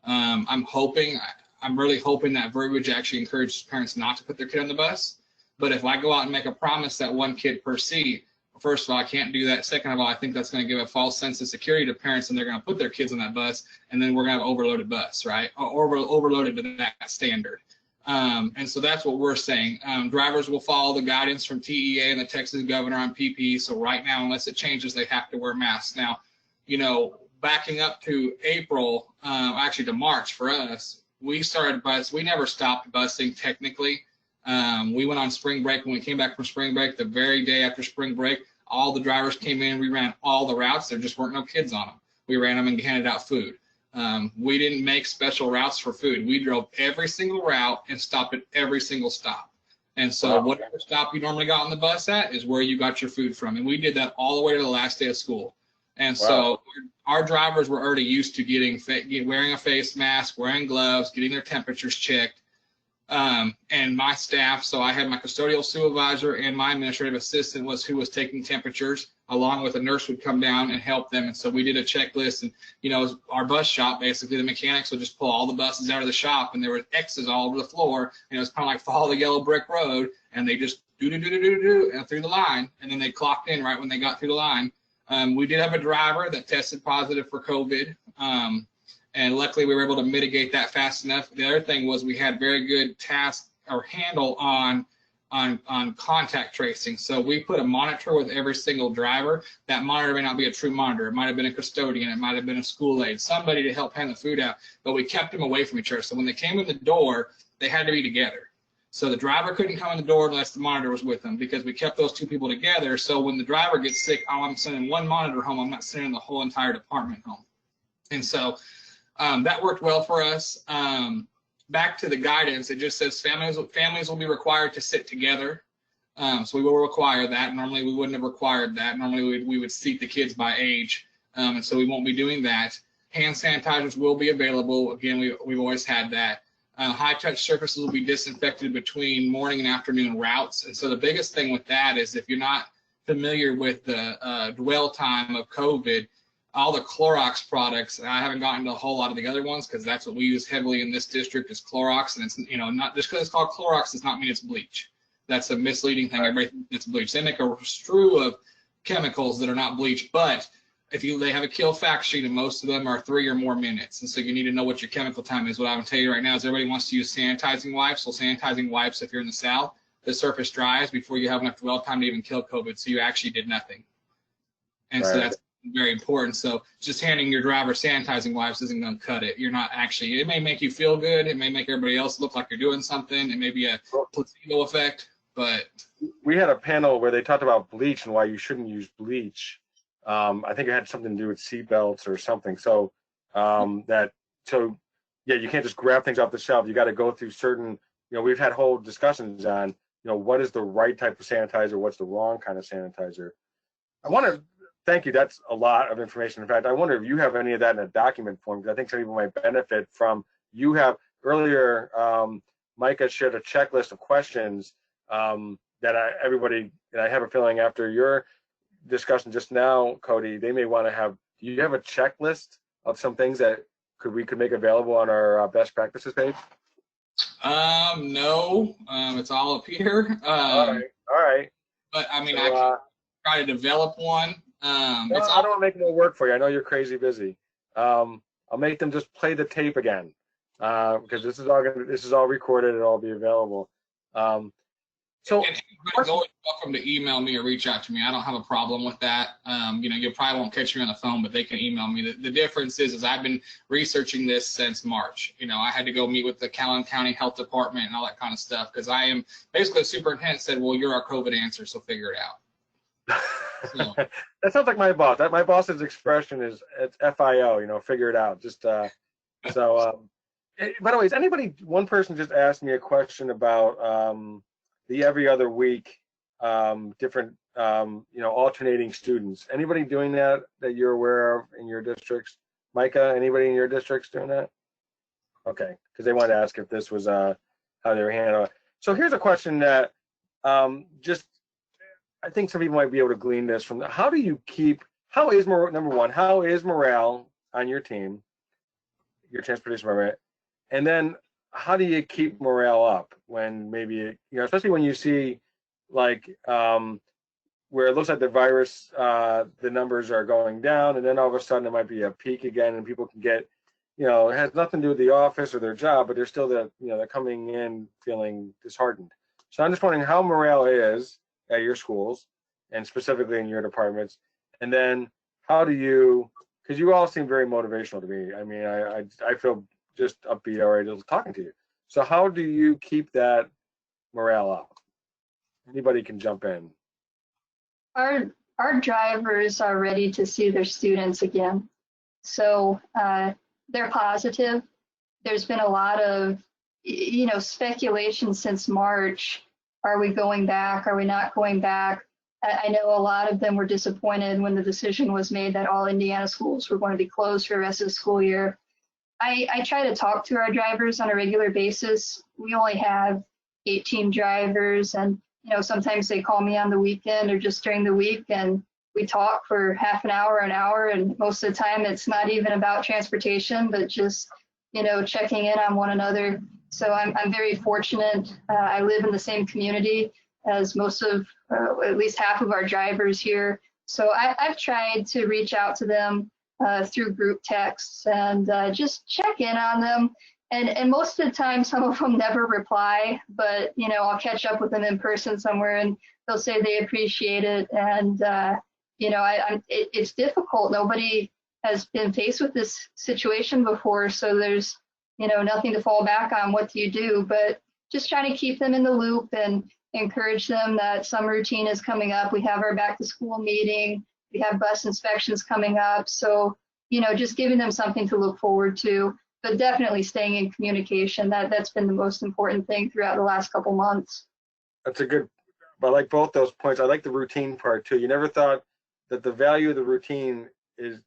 I'm really hoping that verbiage actually encourages parents not to put their kid on the bus. But if I go out and make a promise that 1 kid per seat, first of all, I can't do that. Second of all, I think that's going to give a false sense of security to parents, and they're going to put their kids on that bus, and then we're going to have an overloaded bus, right? Or overloaded to that standard. And so that's what we're saying. Drivers will follow the guidance from TEA and the Texas governor on PPE. So right now, unless it changes, they have to wear masks. Now, you know, backing up to April, actually to March for us, we started we never stopped busing technically. We went on spring break. When we came back from spring break, the very day after spring break, all the drivers came in. We ran all the routes. There just weren't no kids on them. We ran them and handed out food. We didn't make special routes for food. We drove every single route and stopped at every single stop. And so whatever stop you normally got on the bus at is where you got your food from. And we did that all the way to the last day of school. And so our drivers were already used to wearing a face mask, wearing gloves, getting their temperatures checked. And my staff, so I had my custodial supervisor and my administrative assistant who was taking temperatures, along with a nurse would come down and help them. And so we did a checklist, and, you know, our bus shop, basically the mechanics would just pull all the buses out of the shop, and there were X's all over the floor, and it was kind of like follow the yellow brick road, and they just do and through the line, and then they clocked in right when they got through the line. We did have a driver that tested positive for COVID. And luckily we were able to mitigate that fast enough. The other thing was we had very good task or handle on contact tracing. So we put a monitor with every single driver. That monitor may not be a true monitor. It might have been a custodian. It might have been a school aide, somebody to help hand the food out. But we kept them away from each other. So when they came in the door, they had to be together. So the driver couldn't come in the door unless the monitor was with them, because we kept those two people together. So when the driver gets sick, oh, I'm sending one monitor home. I'm not sending the whole entire department home. And so that worked well for us. Back to the guidance, it just says families will be required to sit together. So we will require that. Normally we wouldn't have required that. Normally we would seat the kids by age. And so we won't be doing that. Hand sanitizers will be available. Again, we've always had that. High touch surfaces will be disinfected between morning and afternoon routes. And so the biggest thing with that is, if you're not familiar with the dwell time of COVID, all the Clorox products, and I haven't gotten to a whole lot of the other ones because that's what we use heavily in this district is Clorox. And it's, you know, not just because it's called Clorox does not mean it's bleach. That's a misleading thing. Everybody thinks it's bleach. They make a strew of chemicals that are not bleach, but they have a kill fact sheet, and most of them are 3 or more minutes. And so you need to know what your chemical time is. What I'm going to tell you right now is everybody wants to use sanitizing wipes. So sanitizing wipes, if you're in the South, the surface dries before you have enough dwell time to even kill COVID. So you actually did nothing. And so that's very important. So just handing your driver sanitizing wipes isn't going to cut it. You're not actually, it may make you feel good. It may make everybody else look like you're doing something. It may be a placebo effect, but. We had a panel where they talked about bleach and why you shouldn't use bleach. I think it had something to do with seat belts or something. So yeah, you can't just grab things off the shelf. You got to go through certain, you know, we've had whole discussions on, you know, what is the right type of sanitizer? What's the wrong kind of sanitizer? I want to thank you. That's a lot of information. In fact, I wonder if you have any of that in a document form, because I think some people might benefit from, you have earlier, Micah shared a checklist of questions that everybody, and I have a feeling after your discussion just now, Cody, they may want to have, do you have a checklist of some things that we could make available on our best practices page? No, it's all up here. All right. But I mean, so, I can try to develop one. I don't want to make more work for you. I know you're crazy busy. I'll make them just play the tape again, because this is all recorded and all be available. So everybody's always welcome to email me or reach out to me. I don't have a problem with that. You know, you probably won't catch me on the phone, but they can email me. The difference is I've been researching this since March. You know, I had to go meet with the Calhoun County Health Department and all that kind of stuff, because I am basically, the superintendent said, well, you're our COVID answer, so figure it out. So. That sounds like my boss. My boss's expression is, it's FIO, you know, figure it out. Just by the way, one person just asked me a question about the every other week, different, you know, alternating students. Anybody doing that you're aware of in your districts? Micah, anybody in your districts doing that? Okay, because they wanted to ask if this was how they were handling it. So here's a question that I think some people might be able to glean this from. How is morale on your team, your transportation department, and then how do you keep morale up when maybe, you know, especially when you see like where it looks like the virus, the numbers are going down, and then all of a sudden it might be a peak again, and people can get, it has nothing to do with the office or their job, but they're still they're coming in feeling disheartened. So I'm just wondering how morale is at your schools and specifically in your departments, and then how do you, because you all seem very motivational to me. I mean, I feel just upbeat already just talking to you. So how do you keep that morale up? Anybody can jump in. Our drivers are ready to see their students again. So they're positive. There's been a lot of, speculation since March. Are we going back? Are we not going back? I know a lot of them were disappointed when the decision was made that all Indiana schools were going to be closed for the rest of the school year. I try to talk to our drivers on a regular basis. We only have 18 drivers, and sometimes they call me on the weekend or just during the week, and we talk for half an hour, and most of the time it's not even about transportation, but just checking in on one another. So I'm very fortunate. I live in the same community as most of, at least half of our drivers here. So I've tried to reach out to them through group texts and just check in on them. And most of the time, some of them never reply, but I'll catch up with them in person somewhere, and they'll say they appreciate it. And it's difficult. Nobody has been faced with this situation before, so there's nothing to fall back on. What do you do? But just trying to keep them in the loop and encourage them that summer routine is coming up. We have our back to school meeting. We have bus inspections coming up. So just giving them something to look forward to. But definitely staying in communication. That's been the most important thing throughout the last couple months. That's a good, I like both those points. I like the routine part too. You never thought that the value of the routine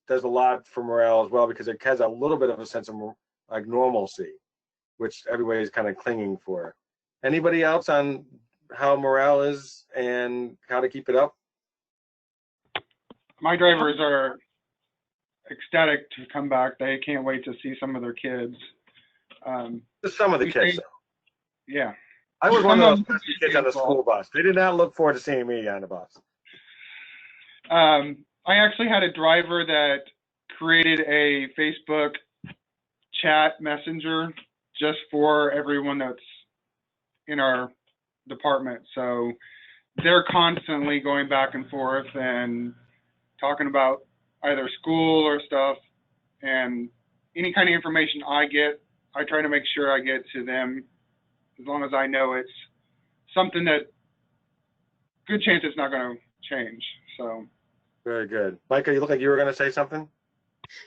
does a lot for morale as well, because it has a little bit of a sense of like normalcy, which everybody is kind of clinging for. Anybody else on how morale is and how to keep it up? My drivers are ecstatic to come back. They can't wait to see some of their kids. Just some of the kids. Yeah. I was one of those kids on the school bus. They did not look forward to seeing me on the bus. I actually had a driver that created a Facebook chat messenger just for everyone that's in our department. So they're constantly going back and forth and talking about either school or stuff, and any kind of information I get, I try to make sure I get to them, as long as I know it's something that good chance it's not going to change. So very good. Micah, you look like you were going to say something.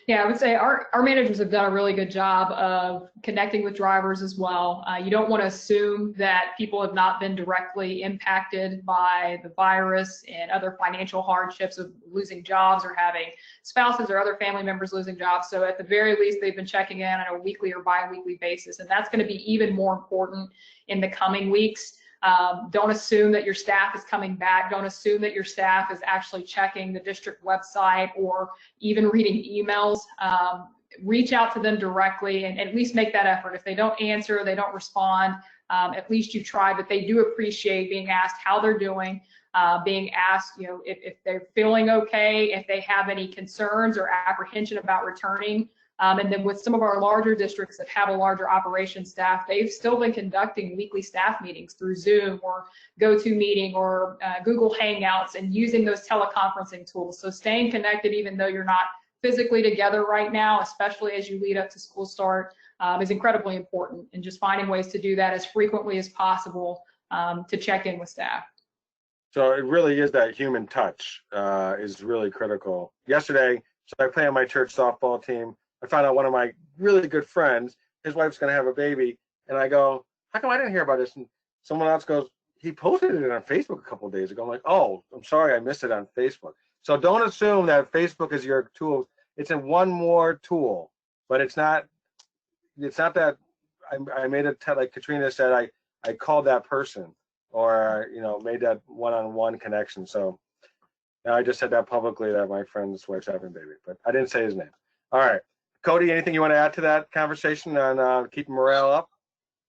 Yeah, I would say our managers have done a really good job of connecting with drivers as well. You don't want to assume that people have not been directly impacted by the virus and other financial hardships of losing jobs or having spouses or other family members losing jobs. So at the very least, they've been checking in on a weekly or bi-weekly basis, and that's going to be even more important in the coming weeks. Don't assume that your staff is coming back. Don't assume that your staff is actually checking the district website or even reading emails. Reach out to them directly and at least make that effort. If they don't answer, they don't respond, at least you try, but they do appreciate being asked how they're doing, being asked, if they're feeling okay, if they have any concerns or apprehension about returning. And then with some of our larger districts that have a larger operations staff, they've still been conducting weekly staff meetings through Zoom or GoToMeeting or Google Hangouts and using those teleconferencing tools. So staying connected, even though you're not physically together right now, especially as you lead up to school start, is incredibly important. And just finding ways to do that as frequently as possible to check in with staff. So it really is that human touch is really critical. Yesterday, so I play on my church softball team. I found out one of my really good friends, his wife's going to have a baby. And I go, how come I didn't hear about this? And someone else goes, he posted it on Facebook a couple of days ago. I'm like, oh, I'm sorry, I missed it on Facebook. So don't assume that Facebook is your tool. It's in one more tool, but it's not that I made it like Katrina said, I called that person or, made that one-on-one connection. So now I just said that publicly that my friend's wife's having a baby, but I didn't say his name. All right. Cody, anything you want to add to that conversation on keeping morale up?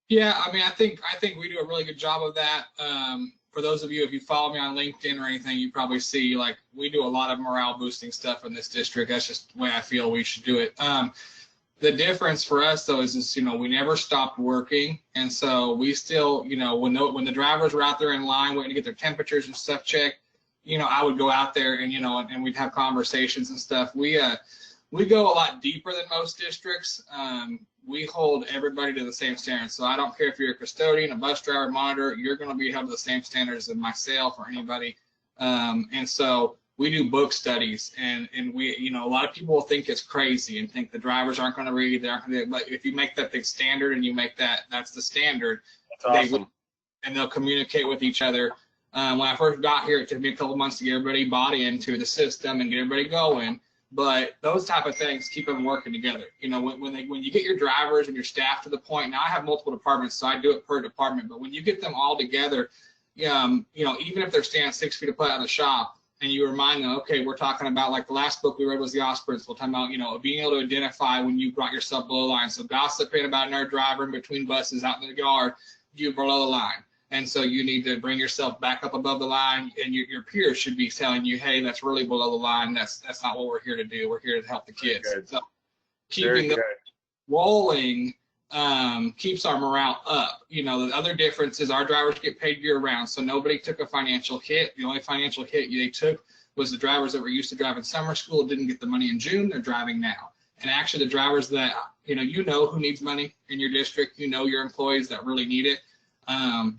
Yeah, I mean, I think we do a really good job of that. for those of you, if you follow me on LinkedIn or anything, you probably see like we do a lot of morale boosting stuff in this district. That's just the way I feel we should do it. The difference for us though is, you know, we never stopped working, and so we still, you know, when the drivers were out there in line waiting to get their temperatures and stuff checked, you know, I would go out there and, you know, and we'd have conversations and stuff. We go a lot deeper than most districts. We hold everybody to the same standards. So I don't care if you're a custodian, a bus driver, monitor, you're going to be held to the same standards as myself or anybody. And so we do book studies, and we, you know, a lot of people will think it's crazy and think the drivers aren't going to read, they aren't going to, but if you make that the standard and you make that's the standard, That's awesome. and they'll communicate with each other. When I first got here, it took me a couple months to get everybody bought into the system and get everybody going. But those type of things keep them working together. You know, when you get your drivers and your staff to the point, now I have multiple departments, so I do it per department. But when you get them all together, you know, even if they're standing 6 feet apart out of the shop, and you remind them, okay, we're talking about, like the last book we read was the OS principle, talking about, you know, being able to identify when you brought yourself below the line. So gossiping about another driver in between buses out in the yard, you're below the line. And so you need to bring yourself back up above the line, and your peers should be telling you, hey, that's really below the line. That's not what we're here to do. We're here to help the kids. So keeping them rolling keeps our morale up. You know, the other difference is our drivers get paid year round, so nobody took a financial hit. The only financial hit they took was the drivers that were used to driving summer school, didn't get the money in June, they're driving now. And actually the drivers that, you know who needs money in your district, you know your employees that really need it.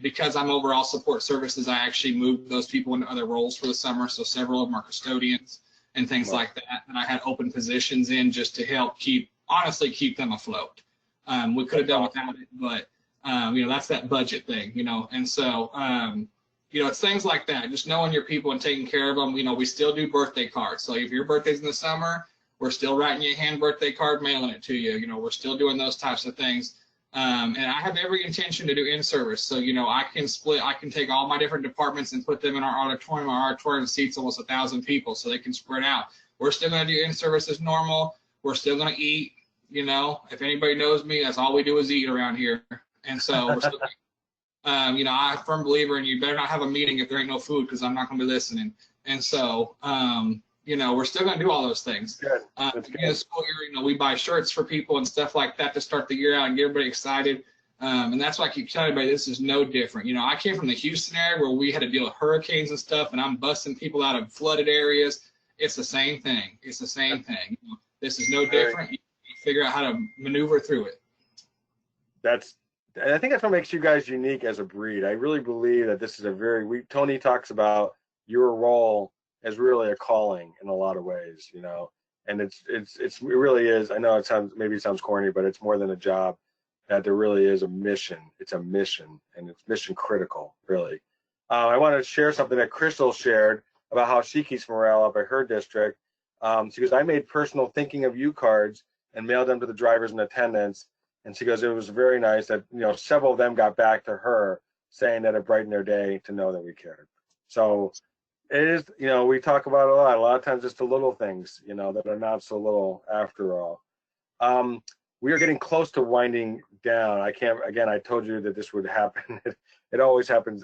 Because I'm overall support services, I actually moved those people into other roles for the summer. So several of them are custodians and things like that. And I had open positions in just to help honestly keep them afloat. We could have done without it, but, you know, that's that budget thing, you know. And so, you know, it's things like that, just knowing your people and taking care of them. You know, we still do birthday cards. So if your birthday's in the summer, we're still writing you a hand birthday card, mailing it to you. You know, we're still doing those types of things. And I have every intention to do in-service. So, you know, I can take all my different departments and put them in our auditorium. Our auditorium seats almost 1,000 people, so they can spread out. We're still going to do in-service as normal. We're still going to eat. You know, if anybody knows me, that's all we do is eat around here. And so we're still, you know, I'm a firm believer in you better not have a meeting if there ain't no food, because I'm not going to be listening. And so, you know, we're still going to do all those things. Good. In the school year, you know, we buy shirts for people and stuff like that to start the year out and get everybody excited. And that's why I keep telling everybody this is no different. You know, I came from the Houston area where we had to deal with hurricanes and stuff, and I'm busting people out of flooded areas. It's the same thing. It's the same thing. You know, this is no different. You figure out how to maneuver through it. And I think that's what makes you guys unique as a breed. I really believe that this is Tony talks about your role as really a calling in a lot of ways, you know, and it really is. I know it sounds corny, but it's more than a job. That there really is a mission. It's a mission, and it's mission critical, really. I want to share something that Crystal shared about how she keeps morale up at her district. She goes, I made personal thinking of you cards and mailed them to the drivers and attendants. And she goes, it was very nice that, you know, several of them got back to her saying that it brightened their day to know that we cared. So it is, you know, we talk about it a lot of times it's the little things, you know, that are not so little after all. We are getting close to winding down. I told you that this would happen. It always happens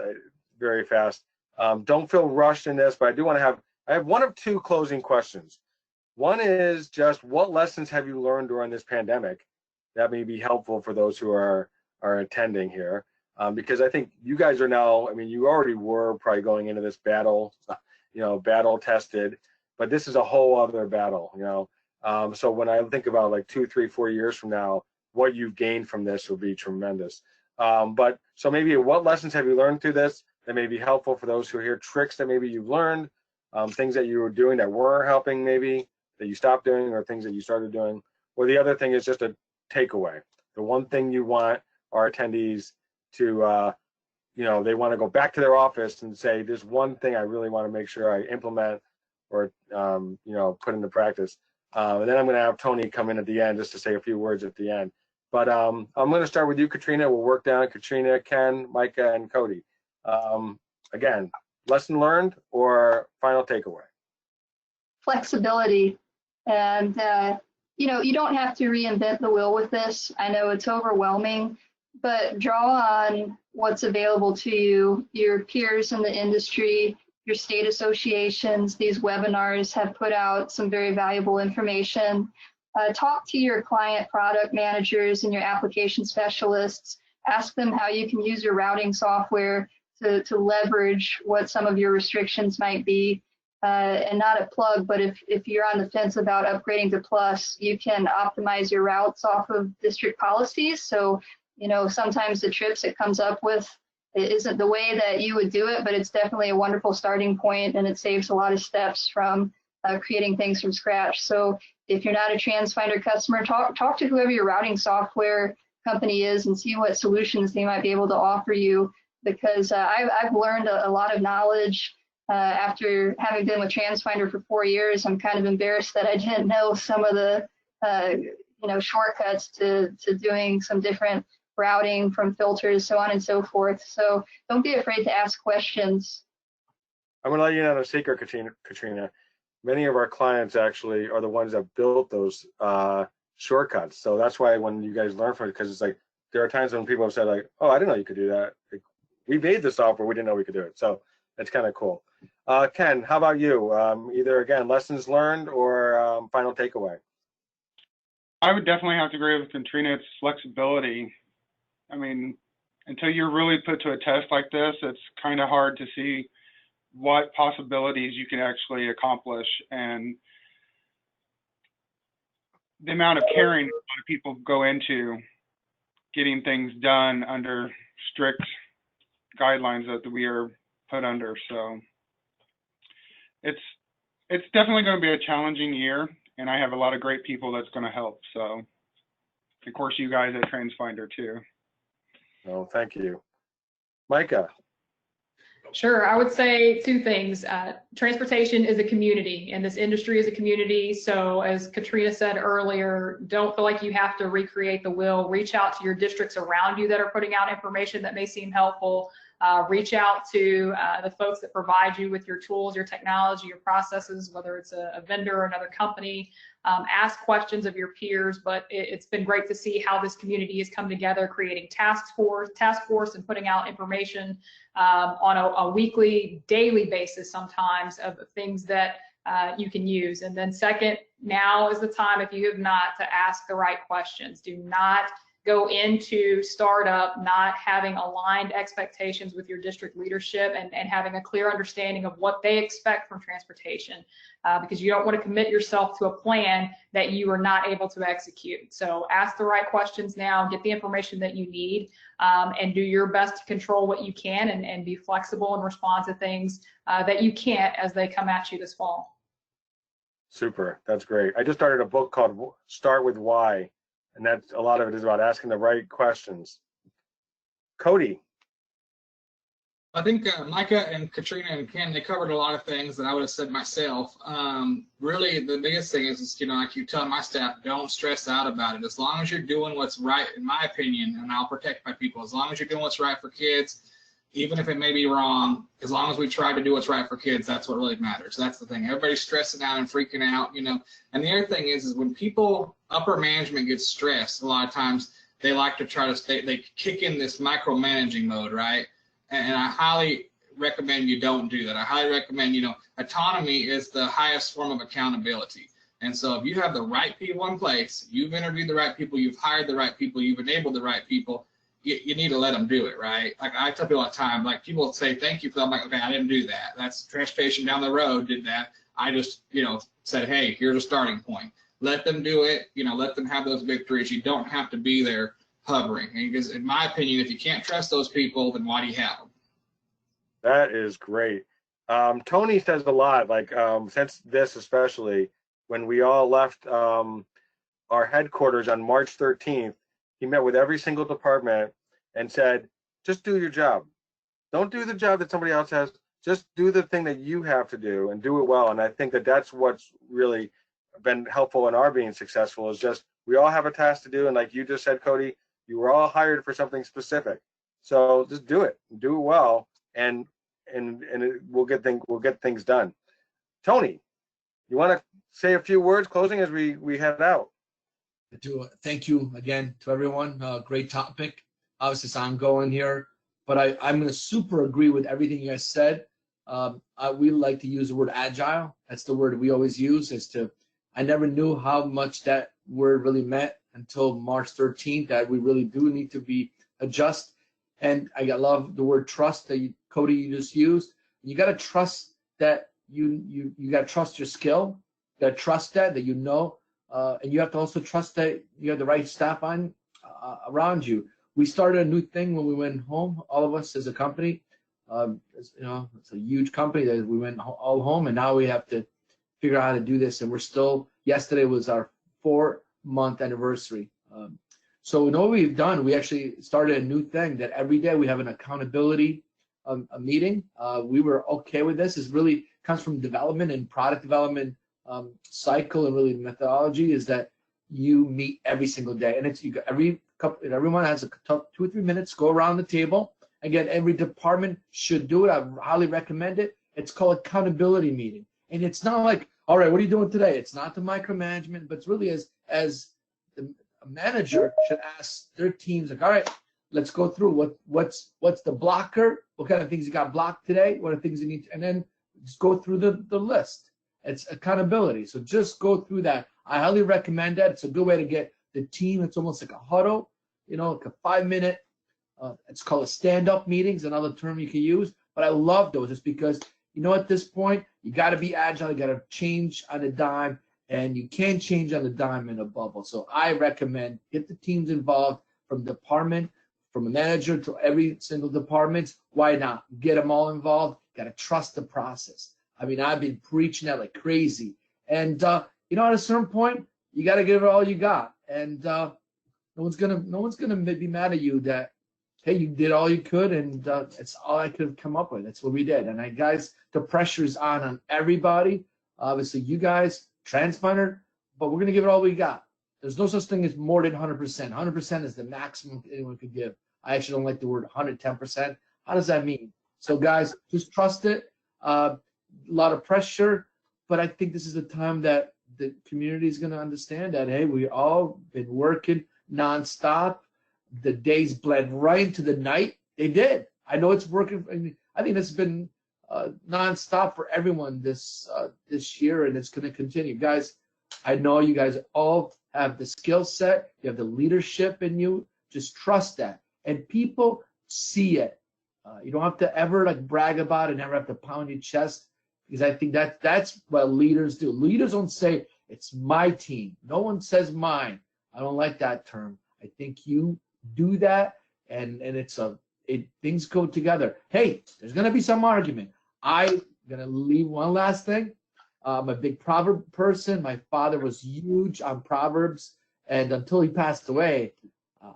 very fast. Don't feel rushed in this, but I have one of two closing questions. One is just, what lessons have you learned during this pandemic that may be helpful for those who are attending here? Because I think you guys are now, I mean, you already were probably going into this battle, you know, battle tested, but this is a whole other battle, you know. So when I think about like 2, 3, 4 years from now, what you've gained from this will be tremendous. But so maybe what lessons have you learned through this that may be helpful for those who are here, tricks that maybe you've learned, things that you were doing that weren't helping maybe, that you stopped doing, or things that you started doing? Or the other thing is just a takeaway. The one thing you want our attendees to, you know, they want to go back to their office and say, there's one thing I really want to make sure I implement or, you know, put into practice. And then I'm going to have Tony come in at the end just to say a few words at the end. But I'm going to start with you, Katrina. We'll work down Katrina, Ken, Micah, and Cody. Again, lesson learned or final takeaway? Flexibility. And, you know, you don't have to reinvent the wheel with this. I know it's overwhelming, but draw on what's available to you. Your peers in the industry, your state associations, these webinars have put out some very valuable information. Talk to your client product managers and your application specialists. Ask them how you can use your routing software to leverage what some of your restrictions might be. And not a plug, but if you're on the fence about upgrading to Plus, you can optimize your routes off of district policies. So, you know, sometimes the trips it comes up with it isn't the way that you would do it, but it's definitely a wonderful starting point, and it saves a lot of steps from creating things from scratch. So if you're not a Transfinder customer, talk to whoever your routing software company is and see what solutions they might be able to offer you, because I've learned a lot of knowledge. After having been with Transfinder for 4 years, I'm kind of embarrassed that I didn't know some of the shortcuts to doing some different routing from filters, so on and so forth. So don't be afraid to ask questions. I'm going to let you know a secret, Katrina. Many of our clients actually are the ones that built those shortcuts. So that's why when you guys learn from it, because it's like there are times when people have said like, "Oh, I didn't know you could do that. Like, we made the software, we didn't know we could do it." So it's kind of cool. Ken, how about you? Either again, lessons learned or final takeaway? I would definitely have to agree with Katrina. It's flexibility. I mean, until you're really put to a test like this, it's kind of hard to see what possibilities you can actually accomplish, and the amount of caring a lot of people go into getting things done under strict guidelines that we are put under. So it's definitely going to be a challenging year, and I have a lot of great people that's going to help. So of course you guys at Transfinder too. Oh, thank you. Micah. Sure, I would say two things. Transportation is a community, and this industry is a community. So as Katrina said earlier, don't feel like you have to recreate the wheel. Reach out to your districts around you that are putting out information that may seem helpful. Reach out to the folks that provide you with your tools, your technology, your processes, whether it's a vendor or another company. Ask questions of your peers, but it's been great to see how this community has come together, creating task force and putting out information on a weekly, daily basis sometimes of things that you can use. And then second, now is the time, if you have not, to ask the right questions. Do not go into startup not having aligned expectations with your district leadership and having a clear understanding of what they expect from transportation, because you don't want to commit yourself to a plan that you are not able to execute. So ask the right questions now, get the information that you need, and do your best to control what you can and be flexible and respond to things that you can't as they come at you this fall. Super, that's great. I just started a book called Start With Why. And that's a lot of it is about asking the right questions. Cody. I think Micah and Katrina and Ken, they covered a lot of things that I would have said myself. Really, the biggest thing is, you know, I keep telling my staff, don't stress out about it. As long as you're doing what's right, in my opinion, and I'll protect my people, as long as you're doing what's right for kids, even if it may be wrong, as long as we try to do what's right for kids, that's what really matters. That's the thing. Everybody's stressing out and freaking out, you know. And the other thing is when people, upper management gets stressed, a lot of times they like to try to they kick in this micromanaging mode, right? And I highly recommend you don't do that. I highly recommend, you know, autonomy is the highest form of accountability. And so if you have the right people in place, you've interviewed the right people, you've hired the right people, you've enabled the right people, you need to let them do it, right? Like I tell people all the time, like people say, thank you for that. I'm like, okay, I didn't do that. That's transportation down the road did that. I just, you know, said, hey, here's a starting point. Let them do it, you know, let them have those victories. You don't have to be there hovering. Because in my opinion, if you can't trust those people, then why do you have them? That is great. Tony says a lot, like since this especially, when we all left our headquarters on March 13th, he met with every single department and said, just do your job. Don't do the job that somebody else has. Just do the thing that you have to do and do it well. And I think that that's what's really been helpful in our being successful is just we all have a task to do. And like you just said, Cody, you were all hired for something specific. So just do it well, and we'll get things done. Tony, you want to say a few words closing as we head out? Thank you again to everyone. Great topic. Obviously, it's ongoing here. but I'm going to super agree with everything you guys said. We like to use the word agile. That's the word we always use. I never knew how much that word really meant until March 13th, that we really do need to be adjust. And I love the word trust that Cody, you just used. You got to trust that you got to trust your skill. You got to trust that you know, and you have to also trust that you have the right staff on around you. We started a new thing when we went home, all of us as a company. It's a huge company that we went all home, and now we have to figure out how to do this. And we're still, yesterday was our 4-month anniversary. So what we've done, we actually started a new thing that every day we have an accountability a meeting. We were okay with this. It really comes from development and product development cycle, and really methodology is that you meet every single day. And everyone has 2 or 3 minutes, go around the table. Again, every department should do it. I highly recommend it. It's called accountability meeting. And it's not like, all right, what are you doing today? It's not the micromanagement, but it's really as a manager should ask their teams, like, all right, let's go through what's the blocker, what kind of things you got blocked today, what are things you need to, and then just go through the list. It's accountability. So just go through that. I highly recommend that. It's a good way to get the team. It's almost like a huddle, like a 5-minute, it's called a stand-up meetings, another term you can use. But I love those just because, at this point, you got to be agile. You got to change on a dime, and you can't change on a dime in a bubble. So I recommend get the teams involved from department, from a manager to every single department. Why not? Get them all involved. Got to trust the process. I mean, I've been preaching that like crazy. And, at a certain point, you got to give it all you got. And no one's gonna be mad at you that, hey, you did all you could, and it's all I could come up with. That's what we did. And guys, the pressure is on everybody. Obviously, you guys, Transfinder, but we're gonna give it all we got. There's no such thing as more than 100%. 100% is the maximum anyone could give. I actually don't like the word 110%. How does that mean? So guys, just trust it. A lot of pressure, but I think this is the time that the community is gonna understand that, hey, we all been working nonstop. The days blend right into the night. They did. I know it's working. I think this has been nonstop for everyone this year, and it's going to continue. Guys, I know you guys all have the skill set. You have the leadership in you. Just trust that, and people see it. You don't have to ever brag about it. Never have to pound your chest, because I think that's what leaders do. Leaders don't say it's my team. No one says mine. I don't like that term. I think you do that, and things go together. Hey, there's gonna be some argument. I'm gonna leave one last thing. I'm a big proverb person. My father was huge on proverbs, and until he passed away,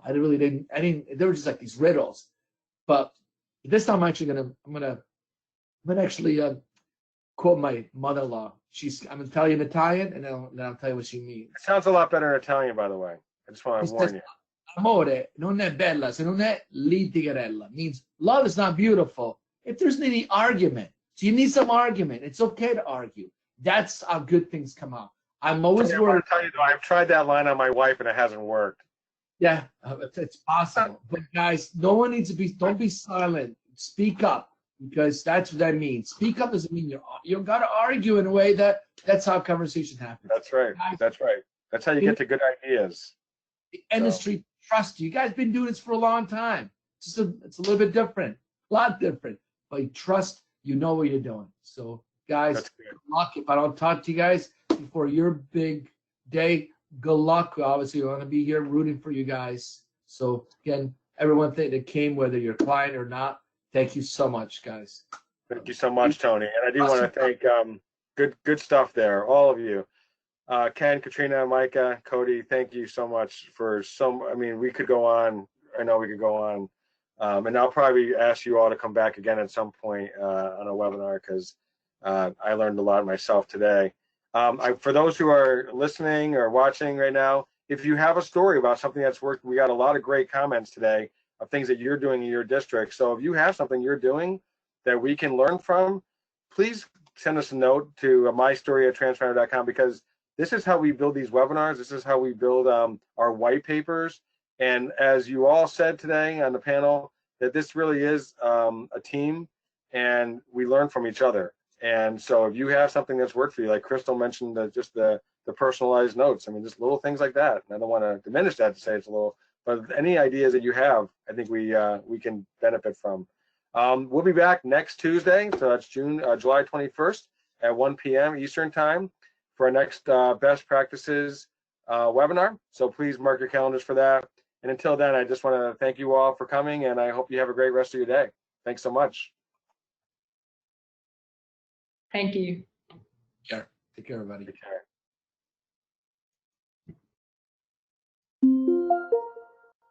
I didn't. They were just like these riddles. But this time, I'm gonna actually quote my mother-in-law. I'm Italian, and then I'll tell you what she means. It sounds a lot better in Italian, by the way. I just want to warn you. Amore non è bella se non è litigarella. Means love is not beautiful if there's any argument. So you need some argument. It's okay to argue. That's how good things come out. I'm always worried. Tell you though, I've tried that line on my wife and it hasn't worked. Yeah, it's possible. But guys, no one needs to be. Don't be silent. Speak up, because that's what I mean. Speak up doesn't mean you got to argue in a way that's how conversation happens. That's right. Guys, that's right. That's how you get to good ideas. The industry trusts you. You guys been doing this for a long time. It's a little bit different, a lot different, but you trust, you know what you're doing. So guys, good luck. If I don't talk to you guys before your big day, good luck. Obviously, we want to be here rooting for you guys. So again, everyone that came, whether you're a client or not, thank you so much, guys. Thank you so much, Tony. And I do want to thank good stuff there, all of you. Ken, Katrina, Micah, Cody, thank you so much for we could go on. I know we could go on. And I'll probably ask you all to come back again at some point on a webinar, because I learned a lot myself today. For those who are listening or watching right now, if you have a story about something that's worked, we got a lot of great comments today of things that you're doing in your district. So if you have something you're doing that we can learn from, please send us a note to mystory@transfinder.com, because this is how we build these webinars. This is how we build our white papers. And as you all said today on the panel, that this really is a team, and we learn from each other. And so if you have something that's worked for you, like Crystal mentioned, just the personalized notes, I mean, just little things like that. And I don't want to diminish that to say it's a little, but any ideas that you have, I think we can benefit from. We'll be back next Tuesday, so that's July 21st at 1 p.m. Eastern time for our next best practices webinar. So please mark your calendars for that. And until then, I just want to thank you all for coming, and I hope you have a great rest of your day. Thanks so much. Thank you. Take care, everybody. Take care.